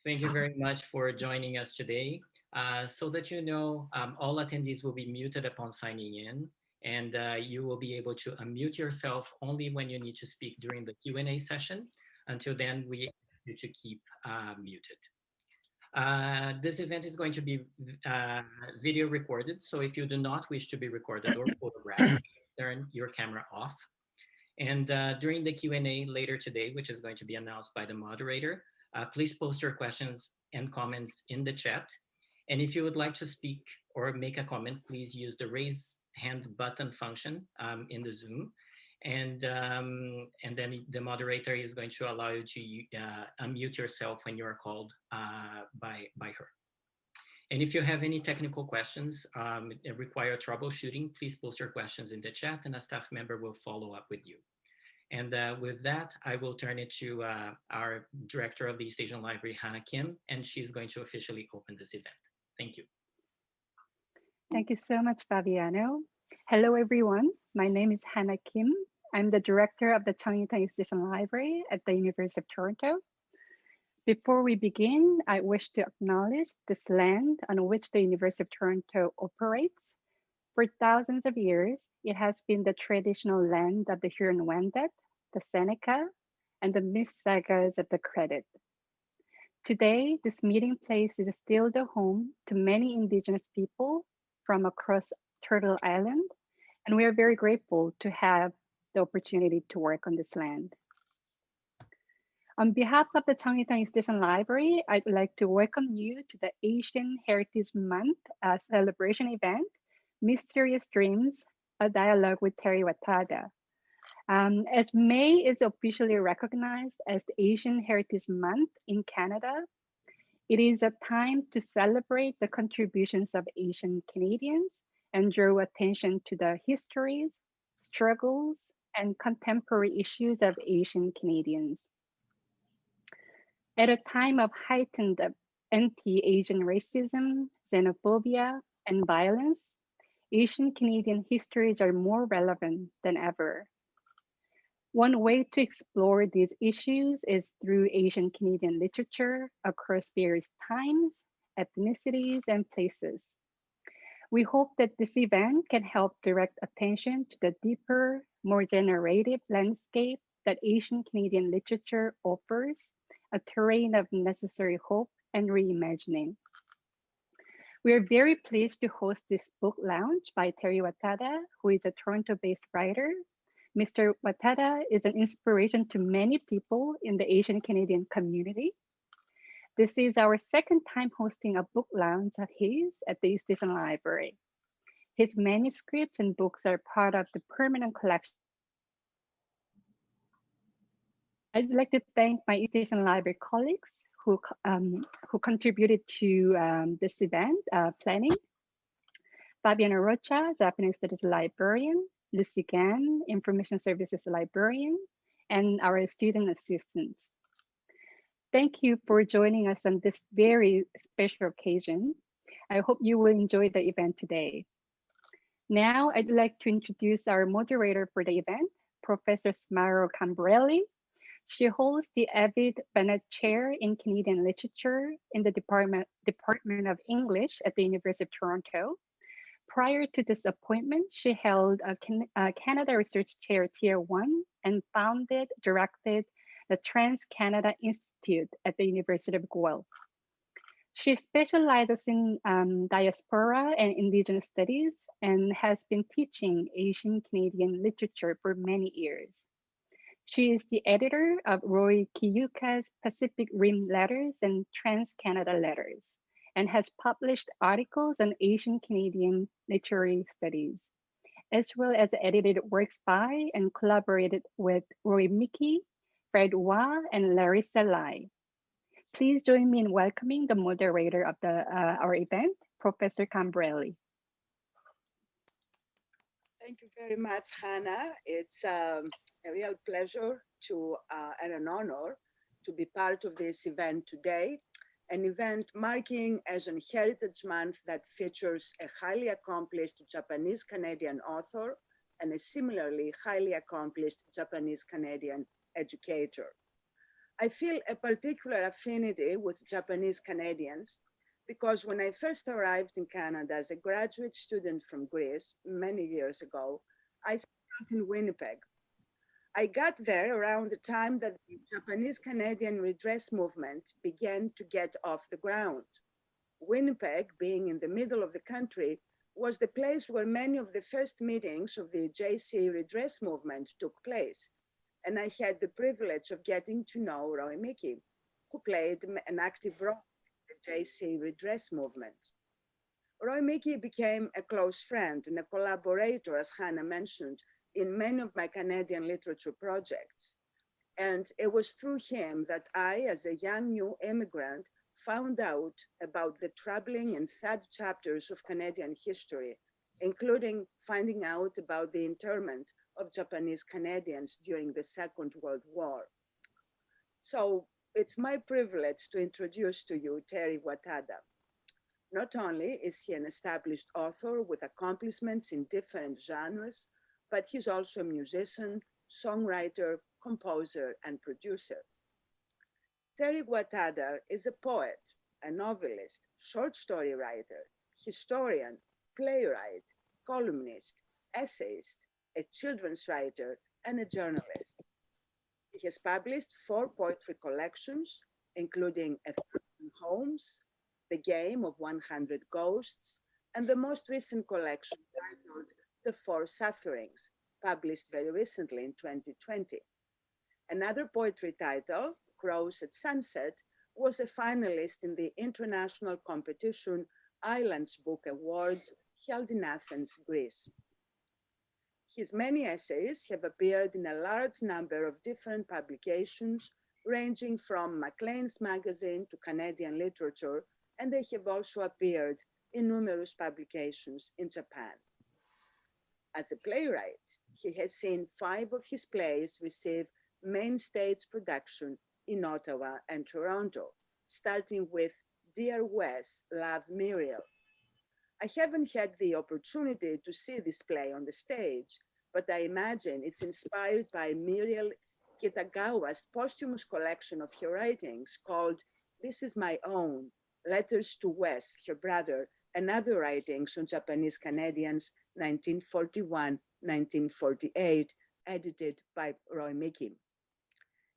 Thank you very much for joining us today. So that you know, all attendees will be muted upon signing in, and you will be able to unmute yourself only when you need to speak during the Q&A session. Until then, we ask you to keep muted. This event is going to be video recorded, so if you do not wish to be recorded or photographed, turn your camera off. And during the Q&A later today, which is going to be announced by the moderator, please post your questions and comments in the chat. And if you would like to speak or make a comment, please use the raise hand button function in the Zoom. And then the moderator is going to allow you to unmute yourself when you are called by her. And if you have any technical questions that require troubleshooting, please post your questions in the chat and a staff member will follow up with you. And with that, I will turn it to our director of the East Asian Library, Hannah Kim, and she's going to officially open this event. Thank you. Thank you so much, Fabiano. Hello, everyone. My name is Hannah Kim. I'm the director of the Cheng East Asian Library at the University of Toronto. Before we begin, I wish to acknowledge this land on which the University of Toronto operates. For thousands of years, it has been the traditional land of the Huron-Wendat, the Seneca, and the Mississaugas of the Credit. Today, this meeting place is still the home to many Indigenous people from across Turtle Island, and we are very grateful to have the opportunity to work on this land. On behalf of the Cheng East Asian Library, I'd like to welcome you to the Asian Heritage Month celebration event, Mysterious Dreams, a dialogue with Terry Watada. As May is officially recognized as the Asian Heritage Month in Canada, it is a time to celebrate the contributions of Asian Canadians and draw attention to the histories, struggles, and contemporary issues of Asian Canadians. At a time of heightened anti-Asian racism, xenophobia, and violence, Asian Canadian histories are more relevant than ever. One way to explore these issues is through Asian Canadian literature across various times, ethnicities, and places. We hope that this event can help direct attention to the deeper, more generative landscape that Asian Canadian literature offers, a terrain of necessary hope and reimagining. We are very pleased to host this book launch by Terry Watada, who is a Toronto-based writer. Mr. Watada is an inspiration to many people in the Asian Canadian community. This is our second time hosting a book launch of his at the East Asian Library. His manuscripts and books are part of the permanent collection. I'd like to thank my East Asian Library colleagues who contributed to this event planning. Fabiana Rocha, Japanese Studies librarian, Lucy Gan, Information Services librarian, and our student assistants. Thank you for joining us on this very special occasion. I hope you will enjoy the event today. Now, I'd like to introduce our moderator for the event, Professor Samara Cambrelli. She holds the Avid Bennett Chair in Canadian Literature in the Department of English at the University of Toronto. Prior to this appointment, she held a Canada Research Chair Tier 1 and directed the Trans-Canada Institute at the University of Guelph. She specializes in diaspora and Indigenous studies and has been teaching Asian Canadian literature for many years. She is the editor of Roy Kiyuka's Pacific Rim Letters and Trans-Canada Letters, and has published articles on Asian Canadian literary studies, as well as edited works by and collaborated with Roy Mickey, Fred Wah, and Larissa Lai. Please join me in welcoming the moderator of our event, Professor Cambrelli. Thank you very much, Hannah. It's a real pleasure and an honor to be part of this event today, an event marking Asian Heritage Month that features a highly accomplished Japanese Canadian author and a similarly highly accomplished Japanese Canadian educator. I feel a particular affinity with Japanese Canadians because when I first arrived in Canada as a graduate student from Greece many years ago, I settled in Winnipeg. I got there around the time that the Japanese Canadian redress movement began to get off the ground. Winnipeg, being in the middle of the country, was the place where many of the first meetings of the JC redress movement took place. And I had the privilege of getting to know Roy Mickey, who played an active role in the JC redress movement. Roy Mickey became a close friend and a collaborator, as Hannah mentioned, in many of my Canadian literature projects. And it was through him that I, as a young new immigrant, found out about the troubling and sad chapters of Canadian history, including finding out about the internment of Japanese Canadians during the Second World War. So it's my privilege to introduce to you Terry Watada. Not only is he an established author with accomplishments in different genres, but he's also a musician, songwriter, composer, and producer. Terry Watada is a poet, a novelist, short story writer, historian, playwright, columnist, essayist, a children's writer, and a journalist. He has published 4 poetry collections, including A Thousand Homes, The Game of 100 Ghosts, and the most recent collection titled The Four Sufferings, published very recently in 2020. Another poetry title, Crows at Sunset, was a finalist in the international competition Islands Book Awards held in Athens, Greece. His many essays have appeared in a large number of different publications, ranging from Maclean's magazine to Canadian literature, and they have also appeared in numerous publications in Japan. As a playwright, he has seen 5 of his plays receive main stage production in Ottawa and Toronto, starting with Dear Wes, Love Muriel. I haven't had the opportunity to see this play on the stage, but I imagine it's inspired by Muriel Kitagawa's posthumous collection of her writings called This Is My Own, Letters to Wes, her brother, and other writings on Japanese Canadians, 1941-1948, edited by Roy Mickey.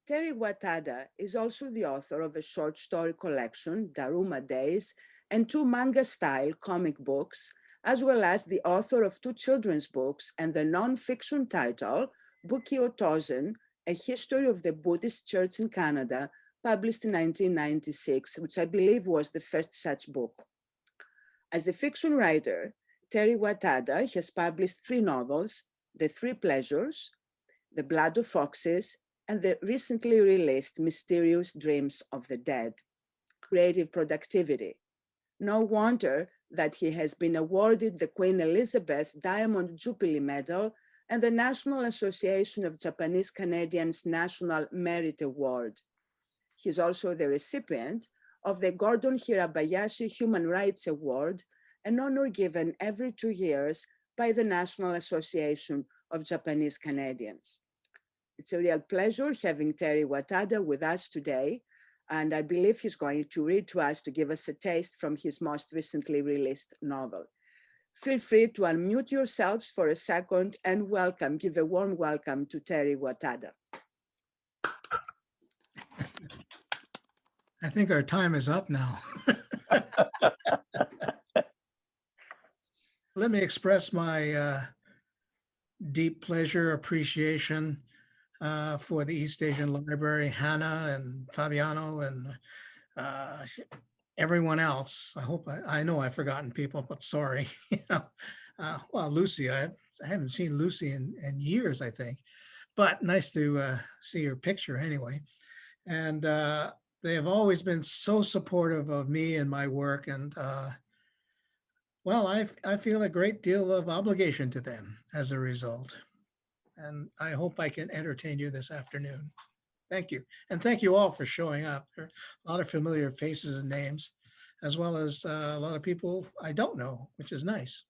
Terry Watada is also the author of a short story collection, Daruma Days, and 2 manga-style comic books, as well as the author of 2 children's books and the non-fiction title, Bukio Tozen, A History of the Buddhist Church in Canada, published in 1996, which I believe was the first such book. As a fiction writer, Terry Watada has published 3 novels, The 3 Pleasures, The Blood of Foxes, and the recently released Mysterious Dreams of the Dead. Creative productivity. No wonder that he has been awarded the Queen Elizabeth Diamond Jubilee Medal and the National Association of Japanese Canadians National Merit Award. He is also the recipient of the Gordon Hirabayashi Human Rights Award, an honor given every 2 years by the National Association of Japanese Canadians. It's a real pleasure having Terry Watada with us today, and I believe he's going to read to us to give us a taste from his most recently released novel. Feel free to unmute yourselves for a second and welcome, give a warm welcome to Terry Watada. I think our time is up now. Let me express my deep pleasure, appreciation for the East Asian Library, Hannah and Fabiano and everyone else. I know I've forgotten people, but sorry. Well, Lucy, I haven't seen Lucy in years, I think, but nice to see your picture anyway. And they have always been so supportive of me and my work. And well, I feel a great deal of obligation to them as a result. And I hope I can entertain you this afternoon. Thank you. And thank you all for showing up. There are a lot of familiar faces and names, as well as a lot of people I don't know, which is nice.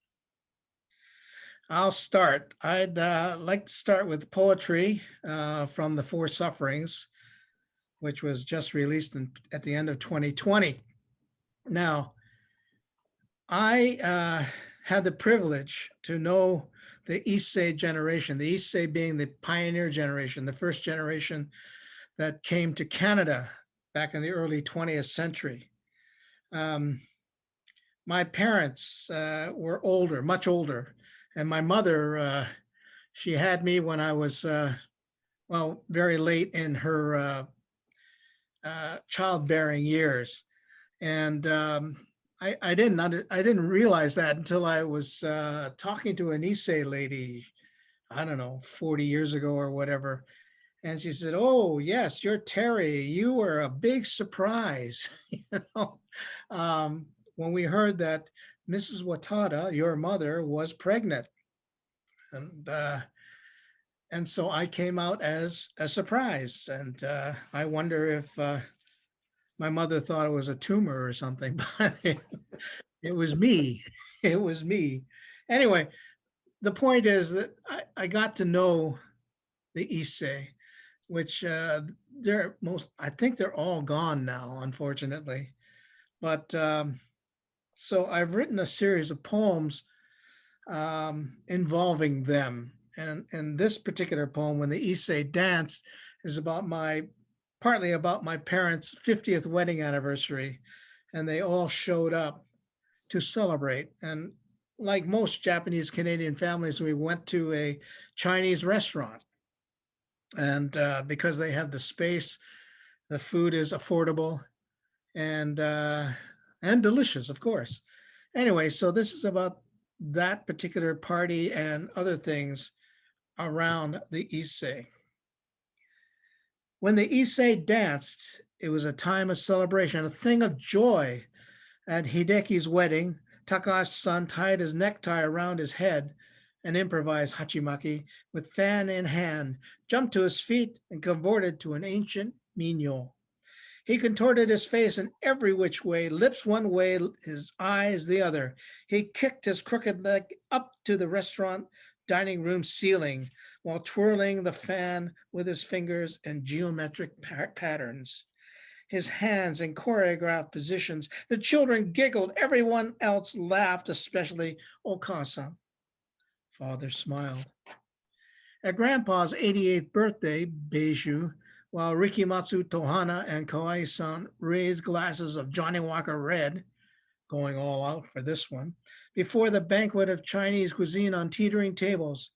I'll start. I'd like to start with poetry from The Four Sufferings. which was just released at the end of 2020. Now, I had the privilege to know the Issei generation, the Issei being the pioneer generation, the first generation that came to Canada back in the early 20th century. My parents were older, much older, and my mother, she had me when I was, well, very late in her childbearing years. And I didn't realize that until I was talking to an Issei lady, I don't know, 40 years ago or whatever. And she said, "Oh, yes, you're Terry. You were a big surprise." You know, when we heard that Mrs. Watada, your mother, was pregnant. And so I came out as a surprise. And I wonder if my mother thought it was a tumor or something, but it was me. It was me. Anyway, the point is that I got to know the Issei, which I think they're all gone now, unfortunately. But so I've written a series of poems involving them. And this particular poem, When the Issei Danced, is partly about my parents' 50th wedding anniversary. And they all showed up to celebrate. And like most Japanese Canadian families, we went to a Chinese restaurant. And because they have the space, the food is affordable and delicious, of course. Anyway, so this is about that particular party and other things around the Issei. When the Issei danced, it was a time of celebration, a thing of joy. At Hideki's wedding, Takashi's son tied his necktie around his head and improvised hachimaki with fan in hand, jumped to his feet and converted to an ancient minyo. He contorted his face in every which way, lips one way, his eyes the other. He kicked his crooked leg up to the restaurant dining room ceiling while twirling the fan with his fingers in geometric patterns. His hands in choreographed positions. The children giggled. Everyone else laughed, especially Okasa. Father smiled. At Grandpa's 88th birthday, Beiju, while Rikimatsu Tohana and Kawaii-san raised glasses of Johnny Walker Red, going all out for this one, before the banquet of Chinese cuisine on teetering tables,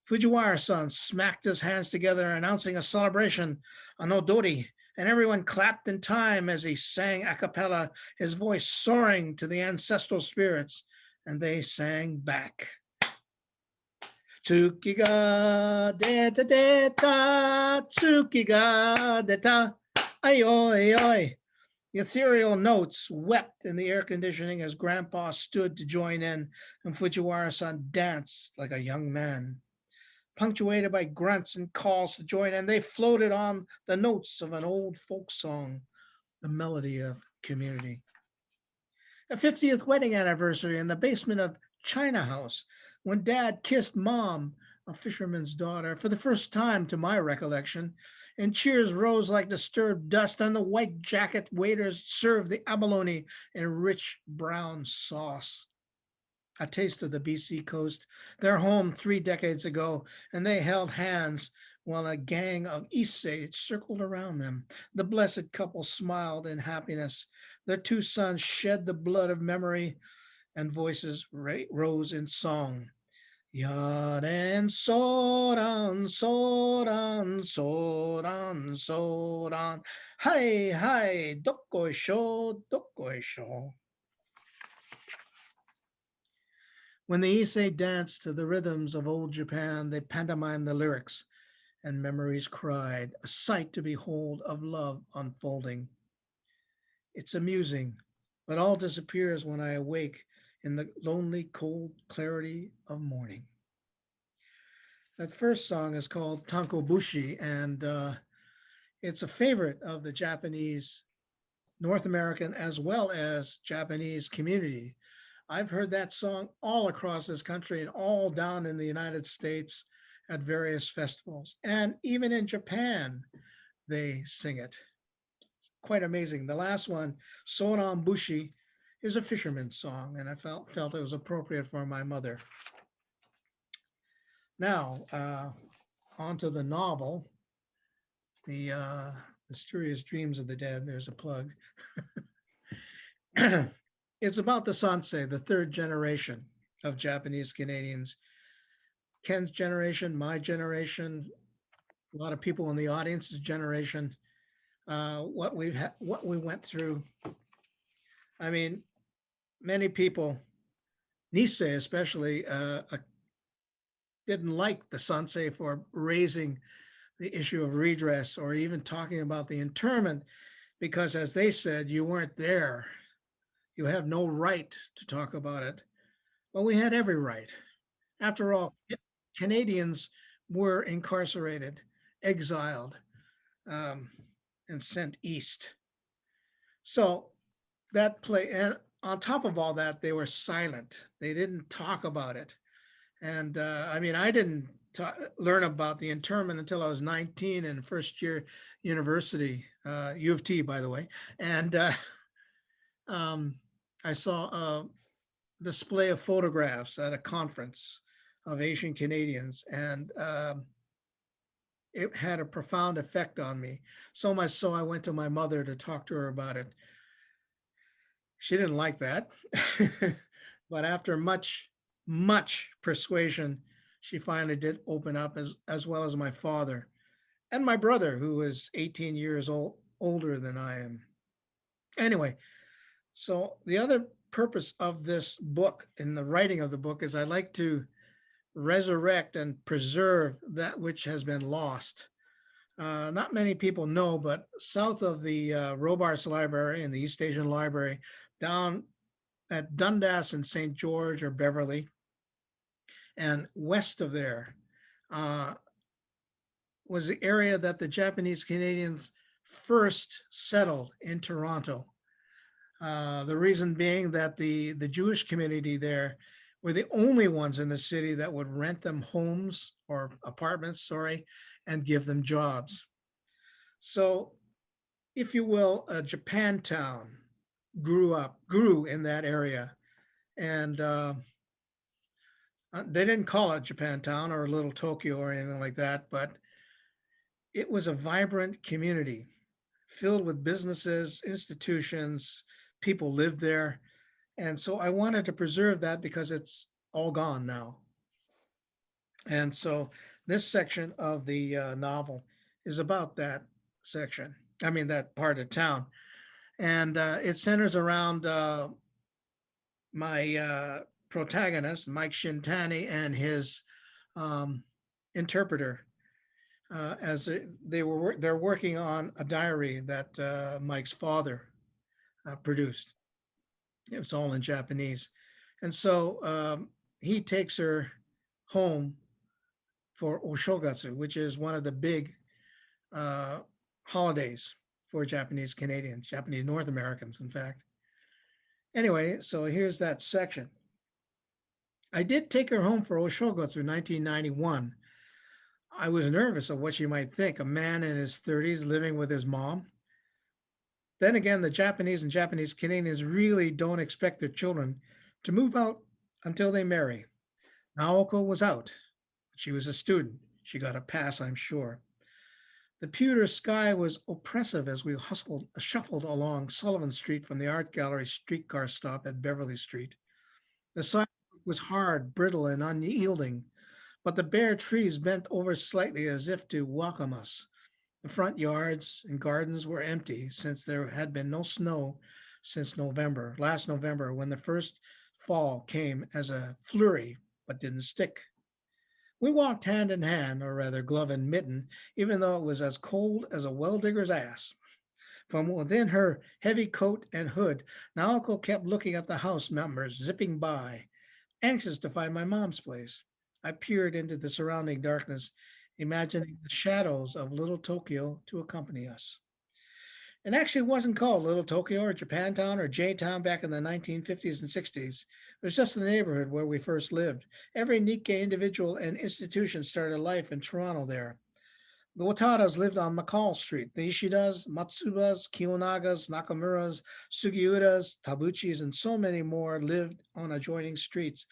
Fujiwara-san smacked his hands together, announcing a celebration, an odori, and everyone clapped in time as he sang a cappella, his voice soaring to the ancestral spirits, and they sang back. Tsuki ga deta deta, tsuki ga deta, ayo ayo. The ethereal notes wept in the air conditioning as Grandpa stood to join in, and Fujiwara-san danced like a young man. Punctuated by grunts and calls to join in, they floated on the notes of an old folk song, the melody of community. A 50th wedding anniversary in the basement of China House, when Dad kissed Mom, a fisherman's daughter, for the first time to my recollection, and cheers rose like disturbed dust, and the white jacket waiters served the abalone in rich brown sauce. A taste of the BC coast, their home 3 decades ago, and they held hands while a gang of Issei circled around them. The blessed couple smiled in happiness. Their 2 sons shed the blood of memory, and voices rose in song. Yaren soran, soran, soran, soran. Hai, hai, dokko sho, dokko sho. When the Issei danced to the rhythms of old Japan, they pantomimed the lyrics, and memories cried, a sight to behold of love unfolding. It's amusing, but all disappears when I awake in the lonely, cold clarity of morning. That first song is called Tankobushi, and it's a favorite of the Japanese, North American, as well as Japanese community. I've heard that song all across this country and all down in the United States at various festivals. And even in Japan, they sing it. quite amazing. The last one, Sonan Bushi, is a fisherman's song, and I felt it was appropriate for my mother. Now, on to the novel, The Mysterious Dreams of the Dead. There's a plug. It's about the Sansei, the third generation of Japanese Canadians. Ken's generation, my generation, a lot of people in the audience's generation, what we went through. I mean, many people, Nisei especially, didn't like the Sansei for raising the issue of redress or even talking about the internment, because as they said, you weren't there. You have no right to talk about it. Well, we had every right. After all, Canadians were incarcerated, exiled, and sent east. So that play, and on top of all that, they were silent. They didn't talk about it. And I mean, I didn't learn about the internment until I was 19 in first year university, U of T, by the way. And I saw a display of photographs at a conference of Asian Canadians, and it had a profound effect on me. So much so I went to my mother to talk to her about it. She didn't like that. But after much persuasion, she finally did open up, as well as my father and my brother, who is 18 years older than I am. Anyway, so the other purpose of this book, in the writing of the book, is I like to resurrect and preserve that which has been lost. Not many people know, but south of the Robarts Library and the East Asian Library, down at Dundas and St. George or Beverly, and west of there was the area that the Japanese Canadians first settled in Toronto. The reason being that the Jewish community there were the only ones in the city that would rent them homes or apartments, and give them jobs. So, if you will, Japantown grew in that area. And they didn't call it Japantown or Little Tokyo or anything like that, but it was a vibrant community filled with businesses, institutions, people lived there. And so I wanted to preserve that because it's all gone now. And so this section of the novel is about that section. I mean, that part of town. And it centers around my protagonist, Mike Shintani, and his interpreter. As they're working on a diary that Mike's father produced. It was all in Japanese. And so he takes her home for Oshogatsu, which is one of the big holidays for Japanese Canadians, Japanese North Americans, in fact. Anyway, so here's that section. I did take her home for Oshogatsu in 1991. I was nervous of what she might think, a man in his 30s living with his mom. Then again, the Japanese and Japanese Canadians really don't expect their children to move out until they marry. Naoko was out. She was a student. She got a pass, I'm sure. The pewter sky was oppressive as we shuffled along Sullivan Street from the Art Gallery streetcar stop at Beverly Street. The sidewalk was hard, brittle, and unyielding, but the bare trees bent over slightly as if to welcome us. The front yards and gardens were empty since there had been no snow since last November, when the first fall came as a flurry but didn't stick. We walked hand in hand, or rather glove and mitten, even though it was as cold as a well-digger's ass. From within her heavy coat and hood, Naoko kept looking at the house members zipping by, anxious to find my mom's place. I peered into the surrounding darkness, imagining the shadows of Little Tokyo to accompany us. It actually wasn't called Little Tokyo or Japantown or J-Town back in the 1950s and 60s. It was just the neighborhood where we first lived. Every Nikkei individual and institution started life in Toronto there. The Watadas lived on McCall Street. The Ishidas, Matsubas, Kiyonagas, Nakamuras, Sugiuras, Tabuchis, and so many more lived on adjoining streets.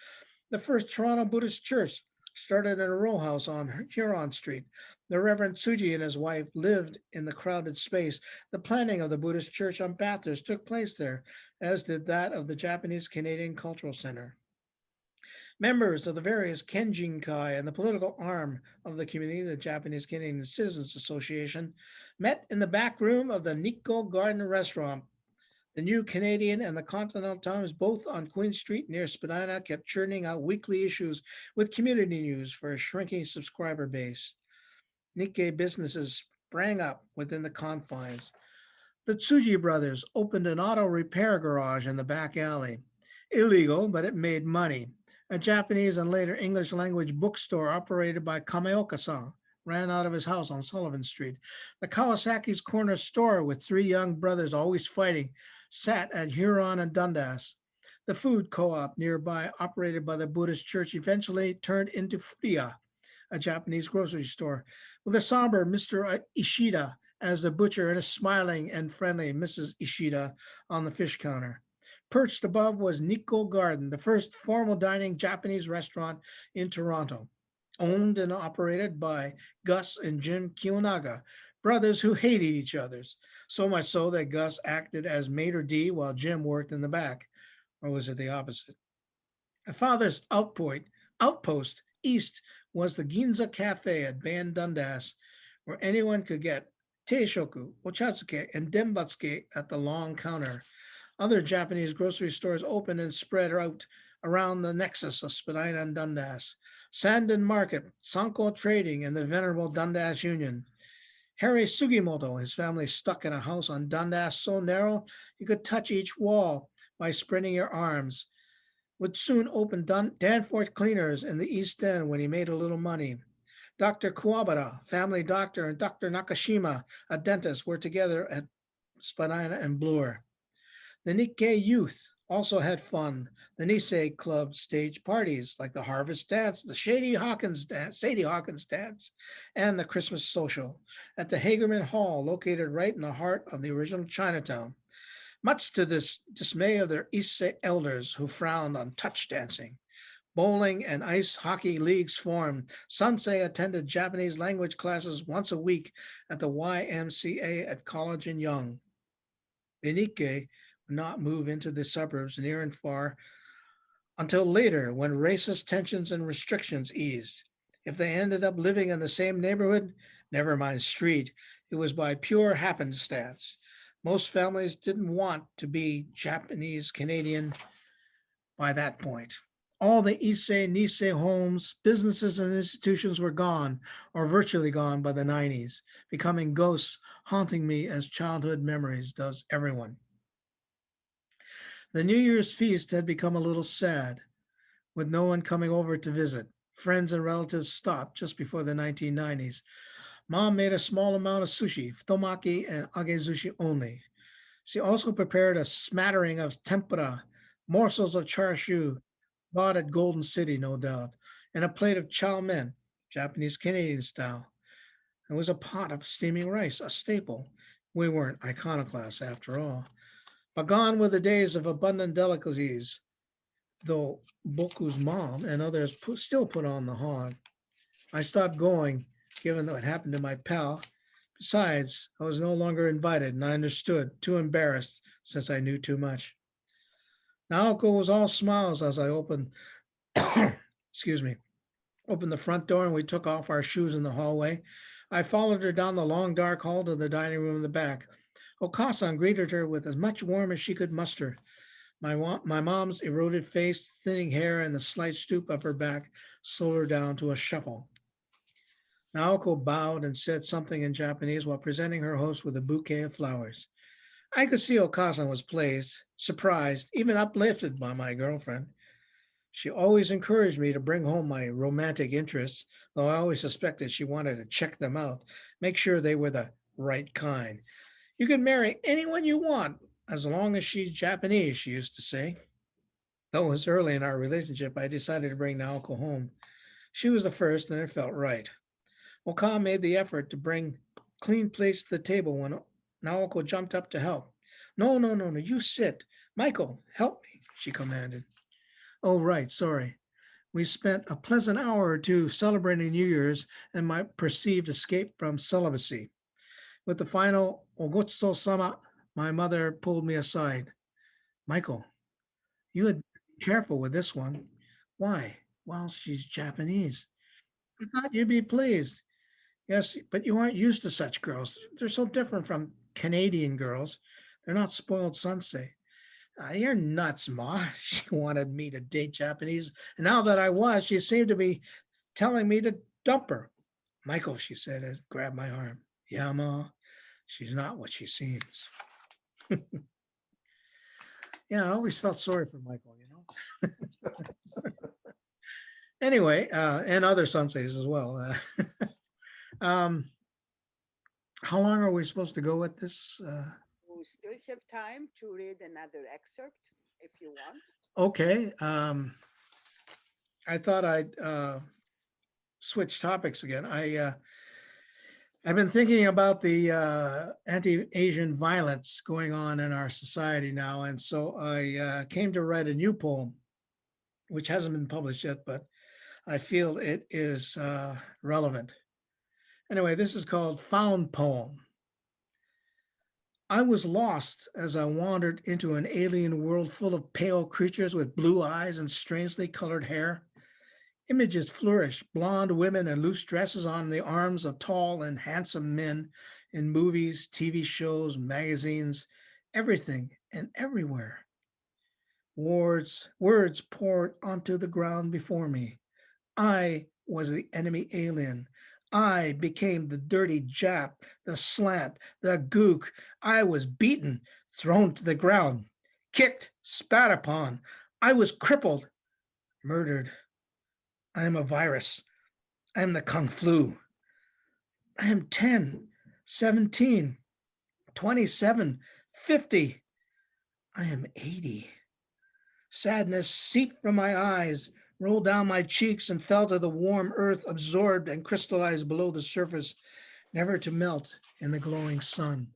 The first Toronto Buddhist church started in a row house on Huron Street. The Reverend Tsuji and his wife lived in the crowded space. The planning of the Buddhist church on Bathurst took place there, as did that of the Japanese Canadian Cultural Center. Members of the various Kenjinkai and the political arm of the community, the Japanese Canadian Citizens Association, met in the back room of the Nikko Garden Restaurant. The New Canadian and the Continental Times, both on Queen Street near Spadina, kept churning out weekly issues with community news for a shrinking subscriber base. Nikkei businesses sprang up within the confines. The Tsuji brothers opened an auto repair garage in the back alley. Illegal, but it made money. A Japanese and later English language bookstore operated by Kameoka-san ran out of his house on Sullivan Street. The Kawasaki's corner store, with three young brothers always fighting, sat at Huron and Dundas. The food co-op nearby, operated by the Buddhist church, eventually turned into Furia, a Japanese grocery store, with a somber Mr. Ishida as the butcher and a smiling and friendly Mrs. Ishida on the fish counter. Perched above was Nikko Garden, the first formal dining Japanese restaurant in Toronto, owned and operated by Gus and Jim Kiyonaga, brothers who hated each other, so much so that Gus acted as maitre d' while Jim worked in the back. Or was it the opposite? The father's outpost east was the Ginza Cafe at Ban Dundas, where anyone could get teishoku, ochatsuke, and denbatsuke at the long counter. Other Japanese grocery stores opened and spread out around the nexus of Spadina and Dundas. Sandon Market, Sanko Trading, and the venerable Dundas Union. Harry Sugimoto, his family stuck in a house on Dundas so narrow you could touch each wall by spreading your arms, would soon open Danforth Cleaners in the East End when he made a little money. Dr. Kuwabara, family doctor, and Dr. Nakashima, a dentist, were together at Spadina and Bloor. The Nikkei youth also had fun. The Nisei Club staged parties like the Harvest Dance, the Sadie Hawkins Dance, and the Christmas Social at the Hagerman Hall, located right in the heart of the original Chinatown, much to the dismay of their Issei elders who frowned on touch dancing. Bowling and ice hockey leagues formed. Sansei attended Japanese language classes once a week at the YMCA at College and Young. The Nikkei would not move into the suburbs near and far until later, when racist tensions and restrictions eased. If they ended up living in the same neighborhood, never mind street, it was by pure happenstance. Most families didn't want to be Japanese Canadian by that point. All the Issei Nisei homes, businesses, and institutions were gone, or virtually gone, by the 90s, becoming ghosts haunting me as childhood memories does everyone. The New Year's feast had become a little sad, with no one coming over to visit. Friends and relatives stopped just before the 1990s. Mom made a small amount of sushi, futomaki and agezushi only. She also prepared a smattering of tempura, morsels of char siu, bought at Golden City, no doubt, and a plate of chow mein, Japanese Canadian style. There was a pot of steaming rice, a staple. We weren't iconoclasts after all. But gone were the days of abundant delicacies, though Boku's mom and others still put on the hog. I stopped going, given what happened to my pal. Besides, I was no longer invited, and I understood, too embarrassed, since I knew too much. Naoko was all smiles as I opened the front door, and we took off our shoes in the hallway. I followed her down the long, dark hall to the dining room in the back. Okasan greeted her with as much warmth as she could muster. My mom's eroded face, thinning hair, and the slight stoop of her back slowed her down to a shuffle. Naoko bowed and said something in Japanese while presenting her host with a bouquet of flowers. I could see Okasan was pleased, surprised, even uplifted by my girlfriend. She always encouraged me to bring home my romantic interests, though I always suspected she wanted to check them out, make sure they were the right kind. You can marry anyone you want, as long as she's Japanese, she used to say. Though it was early in our relationship, I decided to bring Naoko home. She was the first, and it felt right. Well, Kam made the effort to bring clean plates to the table when Naoko jumped up to help. No, no, no, no, you sit. Michael, help me, she commanded. Oh, right, sorry. We spent a pleasant hour or two celebrating New Year's and my perceived escape from celibacy. With the final Ogotso sama, my mother pulled me aside. Michael, you had better be careful with this one. Why? Well, she's Japanese. I thought you'd be pleased. Yes, but you aren't used to such girls. They're so different from Canadian girls. They're not spoiled sensei. You're nuts, Ma. She wanted me to date Japanese. And now that I was, she seemed to be telling me to dump her. Michael, she said, as grabbed my arm. Yeah, Ma, she's not what she seems. Yeah, I always felt sorry for Michael, you know. Anyway, and other senseis as well. Um, how long are we supposed to go with this? We still have time to read another excerpt if you want. Okay. I thought I'd switch topics again. I've been thinking about the anti-Asian violence going on in our society now, and so I came to write a new poem, which hasn't been published yet, but I feel it is relevant. Anyway, this is called Found Poem. I was lost as I wandered into an alien world full of pale creatures with blue eyes and strangely colored hair. Images flourish, blonde women and loose dresses on the arms of tall and handsome men in movies, TV shows, magazines, everything and everywhere. Words poured onto the ground before me. I was the enemy alien. I became the dirty Jap, the slant, the gook. I was beaten, thrown to the ground, kicked, spat upon. I was crippled, murdered. I am a virus. I am the Kung Flu. I am 10, 17, 27, 50. I am 80. Sadness seeped from my eyes, rolled down my cheeks, and fell to the warm earth, absorbed and crystallized below the surface, never to melt in the glowing sun.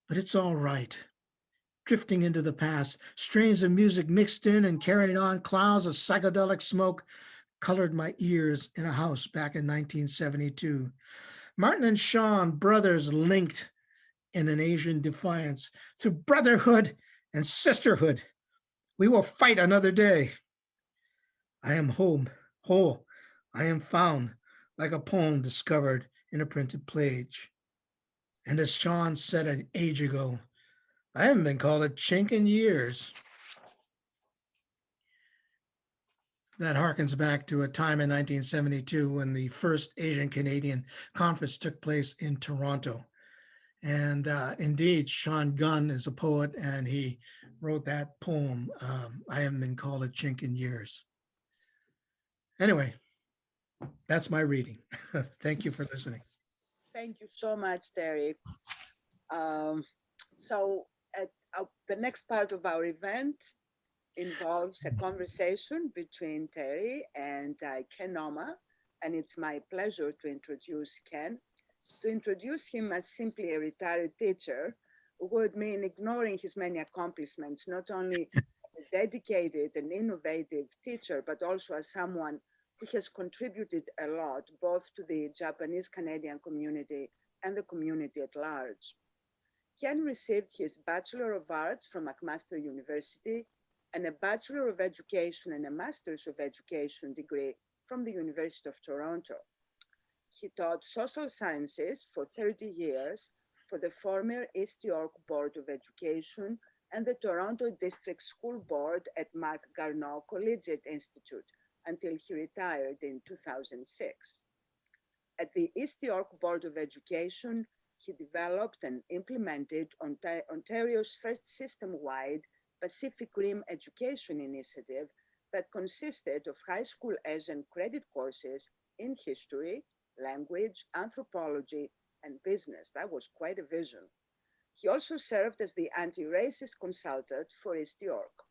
But it's all right. Drifting into the past, strains of music mixed in and carried on, clouds of psychedelic smoke colored my ears in a house back in 1972. Martin and Sean, brothers linked in an Asian defiance through brotherhood and sisterhood. We will fight another day. I am home, whole. I am found, like a poem discovered in a printed page. And as Sean said an age ago, I haven't been called a chink in years. That harkens back to a time in 1972 when the first Asian Canadian conference took place in Toronto. And indeed, Sean Gunn is a poet, and he wrote that poem, I haven't been called a chink in years. Anyway, that's my reading. Thank you for listening. Thank you so much, Terry. So the next part of our event involves a conversation between Terry and Ken Noma, and it's my pleasure to introduce Ken. To introduce him as simply a retired teacher would mean ignoring his many accomplishments, not only as a dedicated and innovative teacher, but also as someone who has contributed a lot, both to the Japanese Canadian community and the community at large. Ken received his Bachelor of Arts from McMaster University and a Bachelor of Education and a Master's of Education degree from the University of Toronto. He taught social sciences for 30 years for the former East York Board of Education and the Toronto District School Board at Mark Garneau Collegiate Institute until he retired in 2006. At the East York Board of Education, he developed and implemented Ontario's first system-wide Pacific Rim education initiative that consisted of high school Asian credit courses in history, language, anthropology, and business. That was quite a vision. He also served as the anti-racist consultant for East York.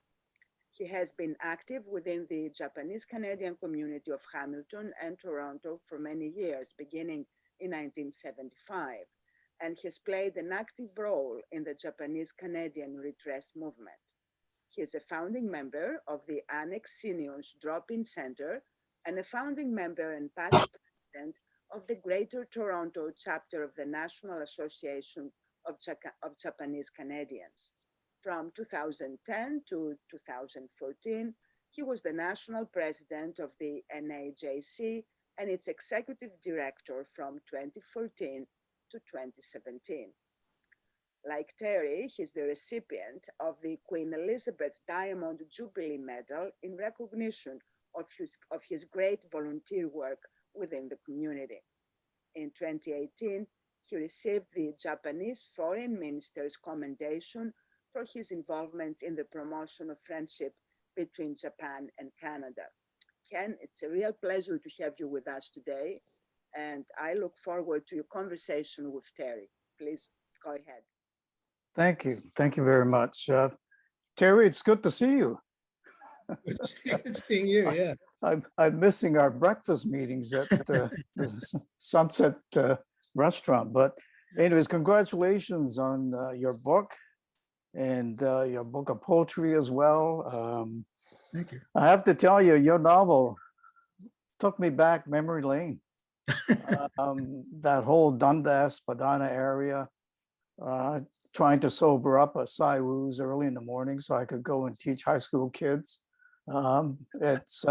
He has been active within the Japanese Canadian community of Hamilton and Toronto for many years, beginning in 1975, and has played an active role in the Japanese Canadian redress movement. He is a founding member of the Annex Seniors Drop-In Center and a founding member and past president of the Greater Toronto chapter of the National Association of Japanese Canadians. From 2010 to 2014, he was the national president of the NAJC and its executive director from 2014 to 2017. Like Terry, he's the recipient of the Queen Elizabeth Diamond Jubilee Medal in recognition of his great volunteer work within the community. In 2018, he received the Japanese Foreign Minister's commendation for his involvement in the promotion of friendship between Japan and Canada. Ken, it's a real pleasure to have you with us today, and I look forward to your conversation with Terry. Please go ahead. Thank you. Thank you very much. Terry, it's good to see you. It's seeing you, yeah. I'm missing our breakfast meetings at the Sunset restaurant. But anyways, congratulations on your book and your book of poetry as well. Thank you. I have to tell you, your novel took me back memory lane. That whole Dundas, Padana area, trying to sober up a Saiwus early in the morning so I could go and teach high school kids. It's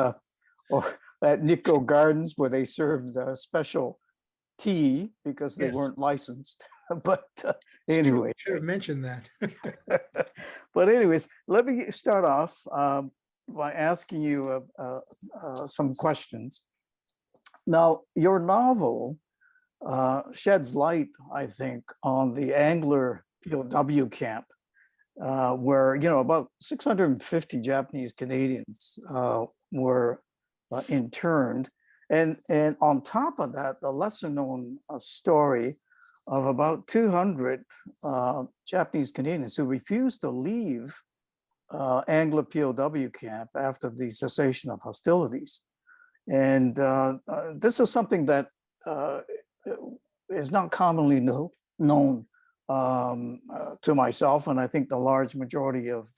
or at Nico Gardens where they served special tea because they weren't licensed. But anyway, should have mentioned that. But anyways, let me start off by asking you some questions. Now, your novel sheds light, I think, on the Angler POW camp, where about 650 Japanese Canadians were interned, and on top of that, the lesser-known story of about 200 Japanese Canadians who refused to leave Angler POW camp after the cessation of hostilities. And this is something that is not commonly known to myself, and I think the large majority of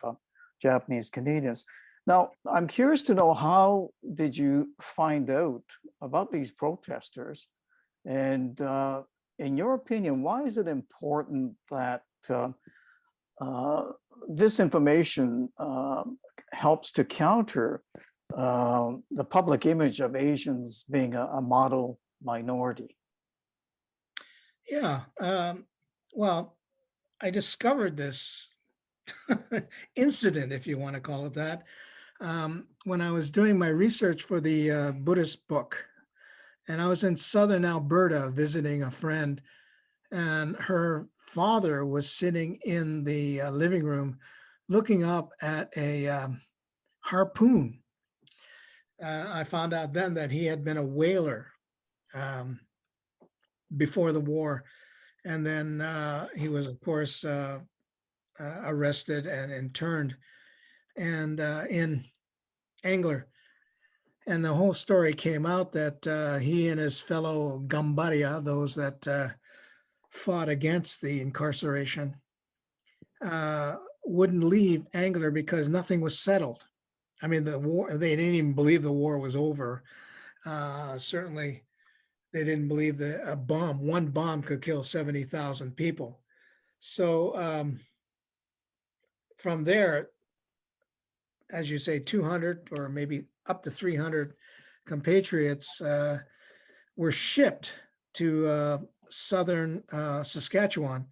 Japanese Canadians. Now, I'm curious to know, how did you find out about these protesters? And in your opinion, why is it important that this information helps to counter the public image of Asians being a model minority? Yeah, well, I discovered this incident, if you want to call it that, when I was doing my research for the Buddhist book. And I was in southern Alberta visiting a friend, and her father was sitting in the living room looking up at a harpoon. I found out then that he had been a whaler before the war. And then he was, of course, arrested and interned and in Angler. And the whole story came out that he and his fellow Gambaria, those that fought against the incarceration, wouldn't leave Angler because nothing was settled. I mean, the war, they didn't even believe the war was over. Certainly, they didn't believe that one bomb could kill 70,000 people. So from there, as you say, 200 or maybe up to 300 compatriots were shipped to southern Saskatchewan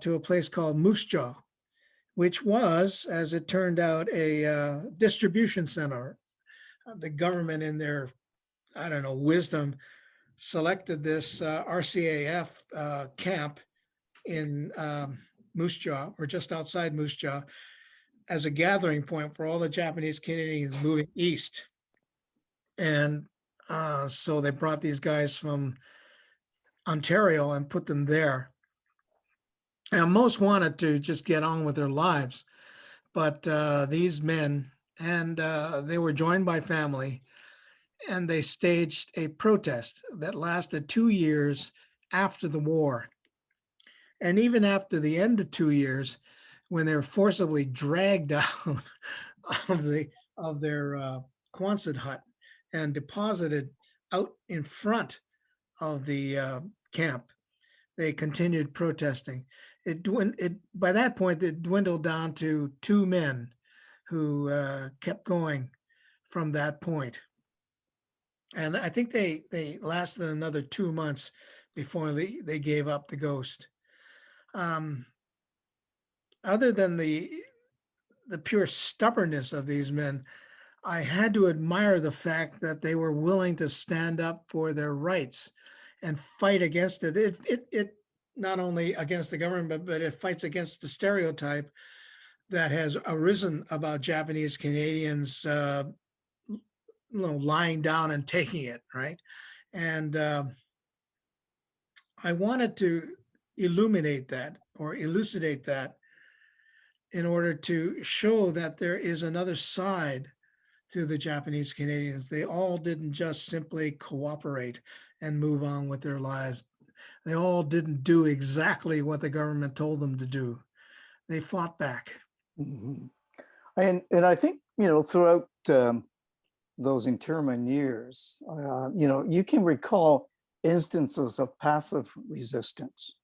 to a place called Moose Jaw, which was, as it turned out, a distribution center. The government, in their, I don't know, wisdom, selected this RCAF camp in Moose Jaw, or just outside Moose Jaw, as a gathering point for all the Japanese Canadians moving east. And so they brought these guys from Ontario and put them there. And most wanted to just get on with their lives. But these men, and they were joined by family, and they staged a protest that lasted 2 years after the war. And even after the end of 2 years, when they're forcibly dragged out of their Quonset hut and deposited out in front of the camp, they continued protesting. By that point, it dwindled down to 2 men who kept going from that point. And I think they lasted another 2 months before they gave up the ghost. Other than the pure stubbornness of these men, I had to admire the fact that they were willing to stand up for their rights and fight against it. It not only against the government, but it fights against the stereotype that has arisen about Japanese Canadians, lying down and taking it, right? And I wanted to illuminate that or elucidate that in order to show that there is another side to the Japanese Canadians. They all didn't just simply cooperate and move on with their lives. They all didn't do exactly what the government told them to do. They fought back. Mm-hmm. And I think, throughout those internment years, you can recall instances of passive resistance.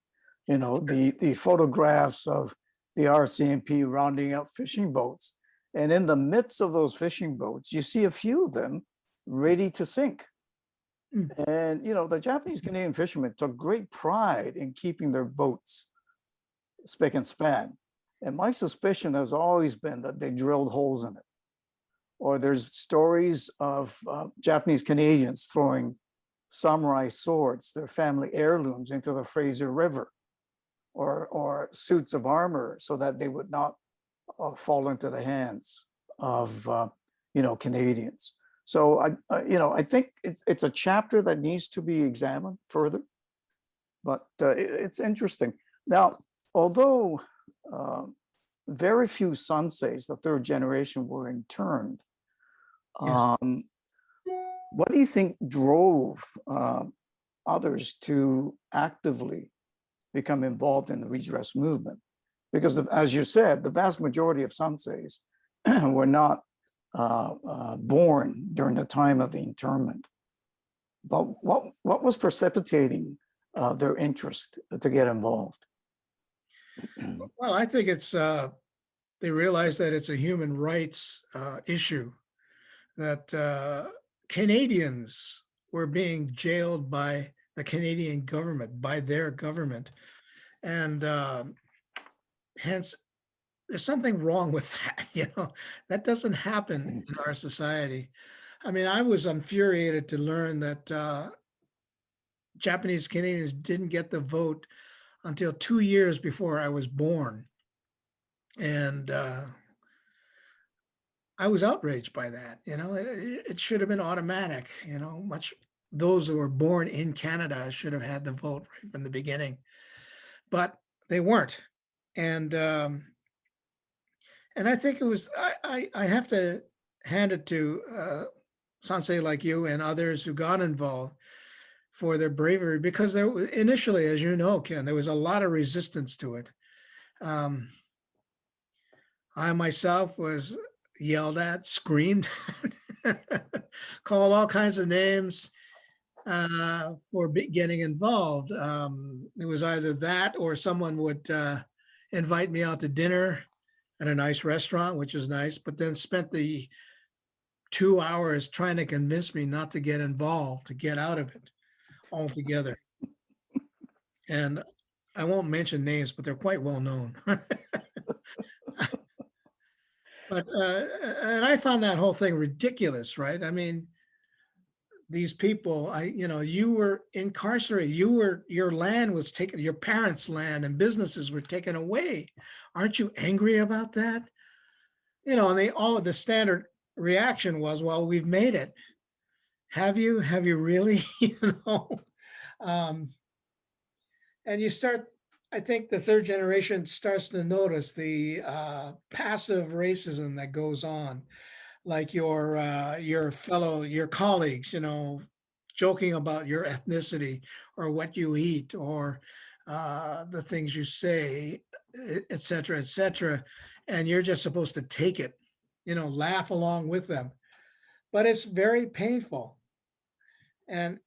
The photographs of the RCMP rounding up fishing boats. And in the midst of those fishing boats, you see a few of them ready to sink. Mm. And, the Japanese Canadian fishermen took great pride in keeping their boats spick and span. And my suspicion has always been that they drilled holes in it. Or there's stories of Japanese Canadians throwing samurai swords, their family heirlooms, into the Fraser River, or suits of armor so that they would not fall into the hands of Canadians. So I think it's a chapter that needs to be examined further, but it's interesting. Now, although very few Sanseis, the third generation, were interned, yes. What do you think drove others to actively become involved in the redress movement? Because as you said, the vast majority of Sanseis were not born during the time of the internment. But what was precipitating their interest to get involved? Well, I think it's they realize that it's a human rights issue, that Canadians were being jailed by the Canadian government, by their government. And hence, there's something wrong with that. That doesn't happen in our society. I mean, I was infuriated to learn that Japanese Canadians didn't get the vote until 2 years before I was born. And I was outraged by that. It should have been automatic. Those who were born in Canada should have had the vote right from the beginning, but they weren't. And I think it was, I have to hand it to Sansei like you and others who got involved for their bravery, because there was, initially, as you know, Ken, there was a lot of resistance to it. I myself was yelled at, screamed, called all kinds of names for getting involved. It was either that or someone would invite me out to dinner at a nice restaurant, which is nice, but then spent the 2 hours trying to convince me not to get involved, to get out of it altogether. And I won't mention names, but they're quite well known. But and I found that whole thing ridiculous, right? I mean, these people, you were incarcerated. Your land was taken, your parents' land and businesses were taken away. Aren't you angry about that? And the standard reaction was, well, we've made it. Have you really? And you start I think the third generation starts to notice the passive racism that goes on, like your colleagues, joking about your ethnicity or what you eat or the things you say, et cetera, et cetera. And you're just supposed to take it, laugh along with them. But it's very painful and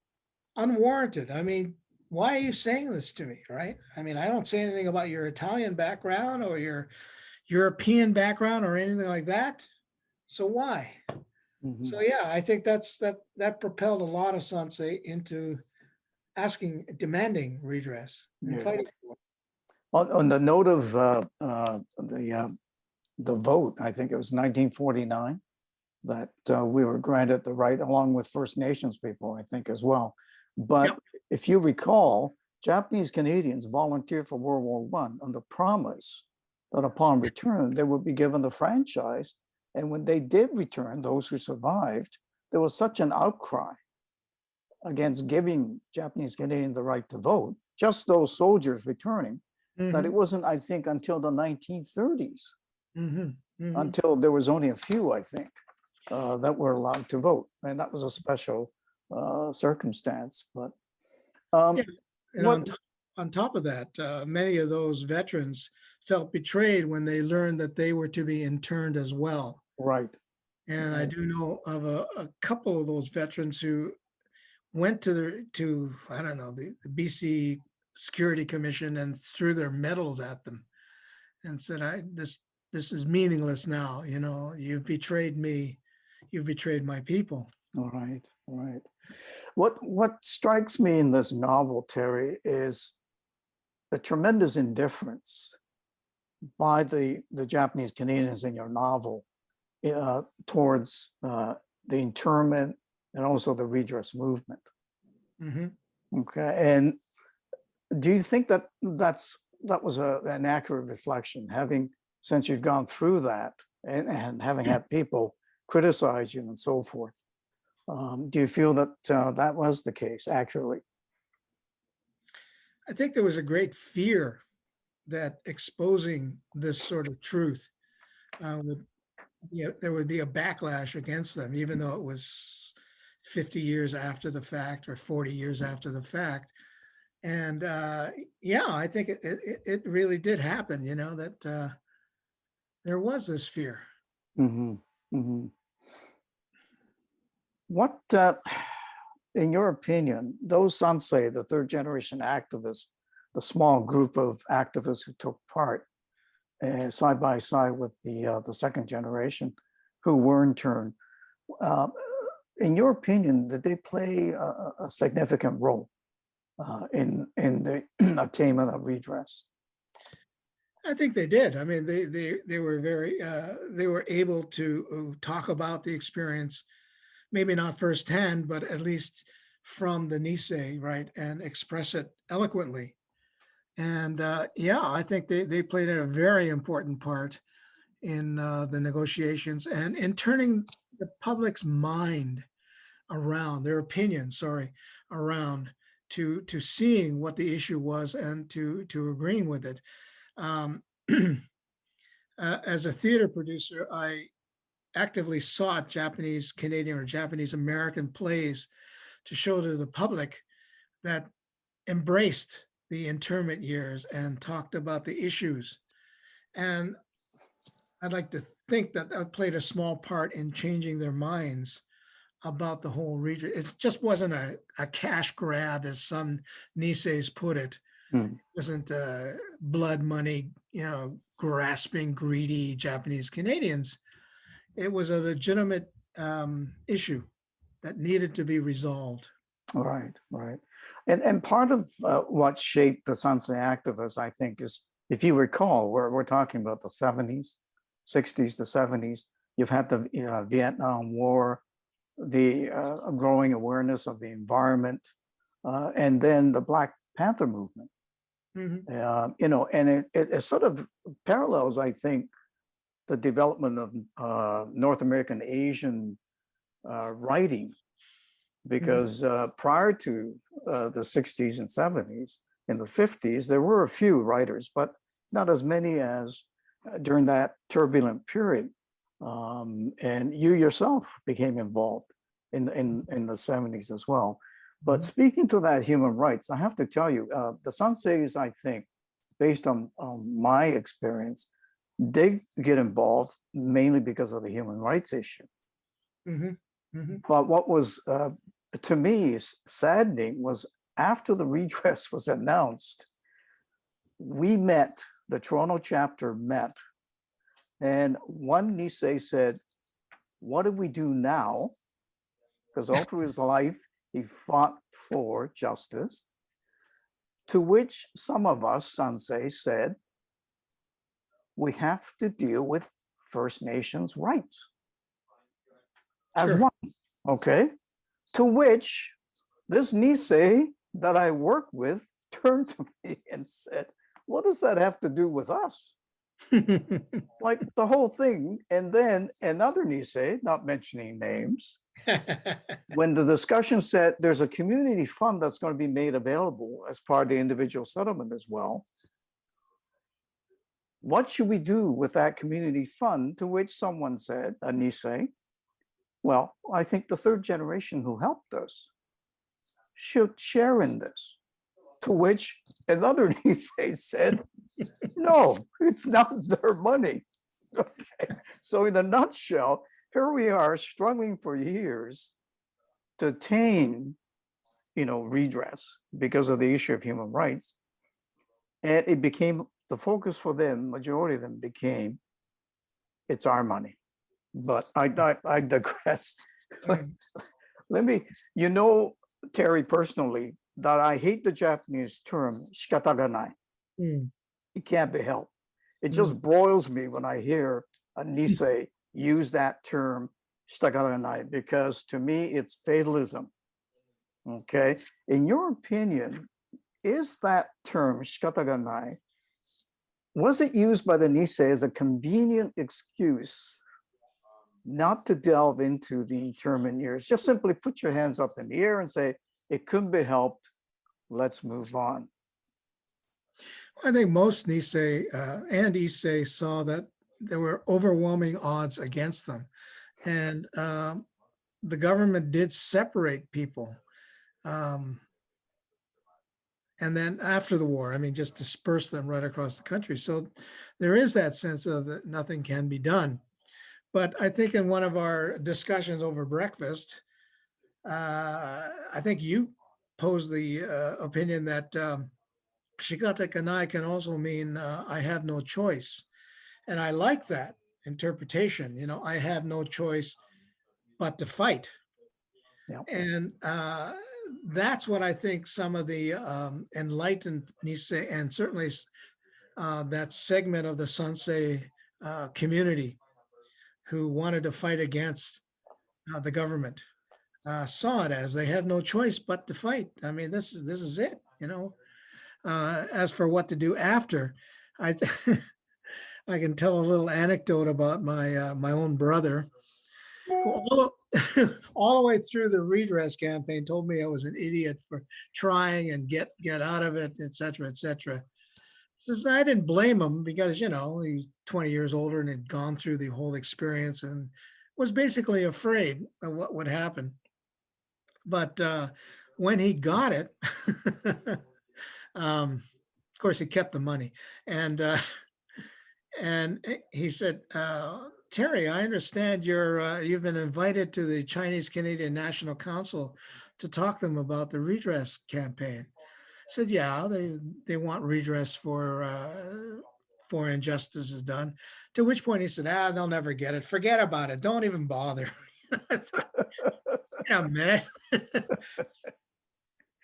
unwarranted. I mean, why are you saying this to me, right? I mean, I don't say anything about your Italian background or your European background or anything like that. So why? Mhm. So yeah, I think that propelled a lot of Sansei into demanding redress and Yeah. fighting for it. On the note of the vote, I think it was 1949 that we were granted the right, along with First Nations people, I think as well. But Yep. if you recall, Japanese Canadians volunteered for World War I on the promise that upon return, they would be given the franchise. And when they did return, those who survived, there was such an outcry against giving Japanese Canadians the right to vote, just those soldiers returning, that it wasn't, I think, until the 1930s, until there was only a few, I think, that were allowed to vote. And that was a special circumstance. But Yeah. And what, on top of that, many of those veterans felt betrayed when they learned that they were to be interned as well. right. And I do know of a couple of those veterans who went to I don't know, the BC Security Commission and threw their medals at them and said, this is meaningless now. You've betrayed me. You've betrayed my people. All right, all right. What strikes me in this novel, Terry, is the tremendous indifference by the Japanese Canadians in your novel towards the internment and also the redress movement. Okay, and do you think that that was an accurate reflection, since you've gone through that and having had people criticize you and so forth? Do you feel that that was the case accurately? I think there was a great fear that exposing this sort of truth there would be a backlash against them, even though it was 50 years after the fact or 40 years after the fact. And yeah, I think it really did happen, that there was this fear. What, in your opinion, those Sansei, the third generation activists, the small group of activists who took part side by side with the second generation, who were in turn, in your opinion, did they play a significant role in the attainment of redress? I think they did. I mean, they were they were able to talk about the experience, maybe not firsthand, but at least from the Nisei, right, and express it eloquently. And yeah, I think they played a very important part in the negotiations and in turning the public's mind around, their opinion, around to seeing what the issue was and to agreeing with it. As a theater producer, I actively sought Japanese Canadian or Japanese American plays to show to the public that embraced the internment years and talked about the issues. And I'd like to think that that played a small part in changing their minds about the whole region. It just wasn't a cash grab, as some Niseis put it. It wasn't blood money, grasping, greedy Japanese Canadians. It was a legitimate issue that needed to be resolved. Right, right. And part of what shaped the Sansei activists, I think, is, if you recall, we're talking about the 70s, 60s to 70s. You've had the Vietnam War, the growing awareness of the environment, and then the Black Panther movement. And it sort of parallels, I think, the development of North American Asian writing, because prior to the 60s and 70s, in the 50s, there were a few writers, but not as many as during that turbulent period. And you yourself became involved in the 70s as well. But speaking to that human rights, I have to tell you, the Sanseis, I think, based on my experience, they get involved mainly because of the human rights issue. But what was, to me, saddening was after the redress was announced, we met, the Toronto chapter met, and one Nisei said, what do we do now? Because all through his life, he fought for justice. To which some of us, Sansei, said, we have to deal with First Nations rights as one, okay? To which this Nisei that I work with turned to me and said, what does that have to do with us? Like the whole thing. And then another Nisei, not mentioning names, when the discussion said there's a community fund that's going to be made available as part of the individual settlement as well, what should we do with that community fund? To which someone said, a Nisei, well, I think the third generation who helped us should share in this. To which another Nisei said, no, it's not their money. Okay. So in a nutshell, here we are struggling for years to attain, redress because of the issue of human rights. And it became the focus for them, majority of them became, it's our money. But I digress. Let me, Terry, personally, that I hate the Japanese term, shikataganai. It can't be helped. It just broils me when I hear a Nisei use that term, shikataganai, because to me, it's fatalism. Okay. In your opinion, is that term, shikataganai, was it used by the Nisei as a convenient excuse not to delve into the term in years? Just simply put your hands up in the air and say, it couldn't be helped, let's move on. I think most Nisei and Issei saw that there were overwhelming odds against them. And the government did separate people. And then after the war, just disperse them right across the country. So there is that sense of that nothing can be done. But I think in one of our discussions over breakfast, I think you posed the opinion that shikata kanai can also mean I have no choice. And I like that interpretation. I have no choice but to fight. Yep. And that's what I think some of the enlightened Nisei, and certainly that segment of the Sansei community who wanted to fight against the government, saw it as they have no choice but to fight. This is it, As for what to do after, I can tell a little anecdote about my own brother, who all the way through the redress campaign told me I was an idiot for trying and get out of it, et cetera, et cetera. I didn't blame him because, he's 20 years older and had gone through the whole experience and was basically afraid of what would happen. But when he got it, of course, he kept the money. And he said, Terry, I understand you've been invited to the Chinese Canadian National Council to talk to them about the redress campaign. I said, yeah, they want redress for injustices done. To which point he said, they'll never get it. Forget about it. Don't even bother. I thought, wait a minute.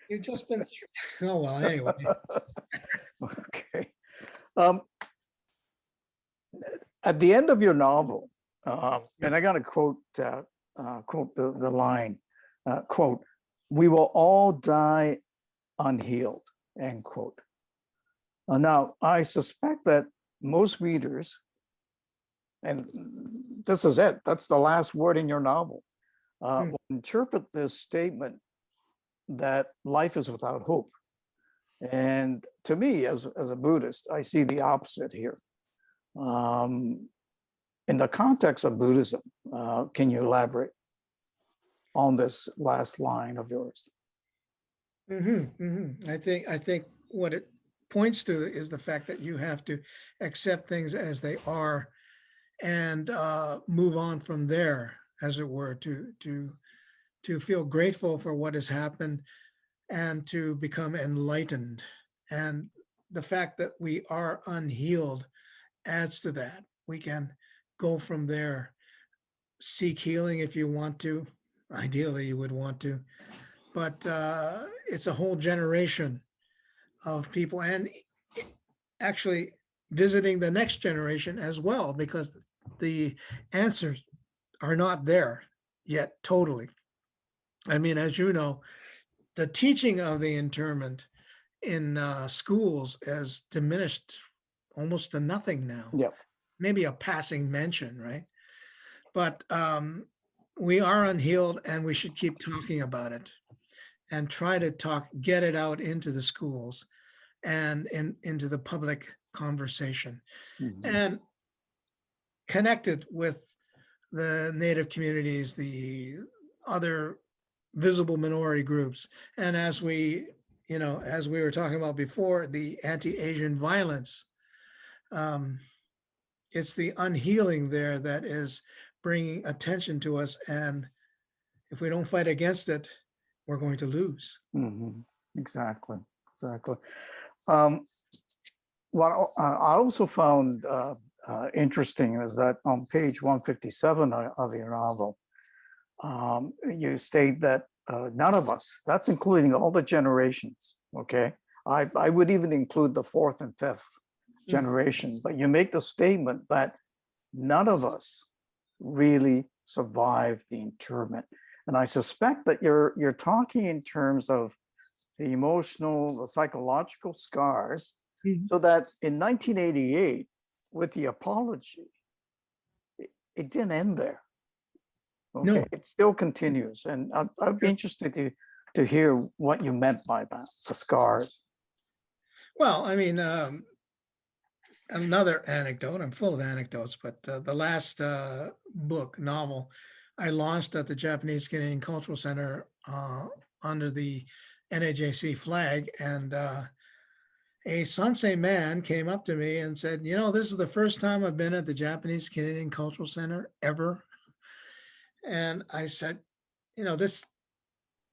You've just been through. Oh, well, anyway. Okay. At the end of your novel, and I got to quote the line, quote, "We will all die unhealed," end quote. Now, I suspect that most readers, and this is it, that's the last word in your novel, will interpret this statement that life is without hope And to me, as a Buddhist, I see the opposite here. In the context of Buddhism, can you elaborate on this last line of yours? I think what it points to is the fact that you have to accept things as they are and move on from there, as it were, to feel grateful for what has happened and to become enlightened. And the fact that we are unhealed adds to that. We can go from there, seek healing if you want to. Ideally, you would want to. But it's a whole generation of people, and actually visiting the next generation as well, because the answers are not there yet totally. I mean, as you know, the teaching of the internment in schools has diminished almost to nothing now. Yep. Maybe a passing mention, right? But we are unhealed, and we should keep talking about it and try to get it out into the schools and into the public conversation, and connect it with the Native communities, the other visible minority groups. And as we were talking about before, the anti-Asian violence, it's the unhealing there that is bringing attention to us. And if we don't fight against it, we're going to lose. Exactly. What I also found interesting is that on page 157 of your novel, you state that none of us, that's including all the generations, okay? I would even include the fourth and fifth generations, but you make the statement that none of us really survived the internment. And I suspect that you're talking in terms of the emotional, the psychological scars, so that in 1988, with the apology, it didn't end there. Okay, No. It still continues. And I'd be interested to hear what you meant by that, the scars. Well, I mean, another anecdote, I'm full of anecdotes, but the last novel, I launched at the Japanese Canadian Cultural Center under the NAJC flag, and a Sansei man came up to me and said, this is the first time I've been at the Japanese Canadian Cultural Center ever. And I said, this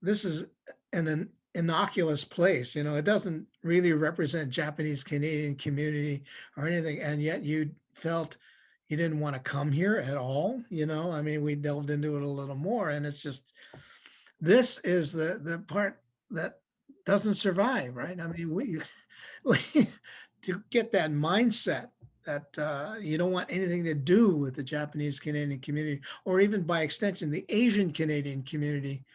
is an innocuous place. It doesn't really represent Japanese Canadian community or anything. And yet you felt you didn't want to come here at all. I mean, we delved into it a little more, and it's just, this is the part that doesn't survive, right? I mean, we to get that mindset that you don't want anything to do with the Japanese Canadian community, or even by extension, the Asian Canadian community,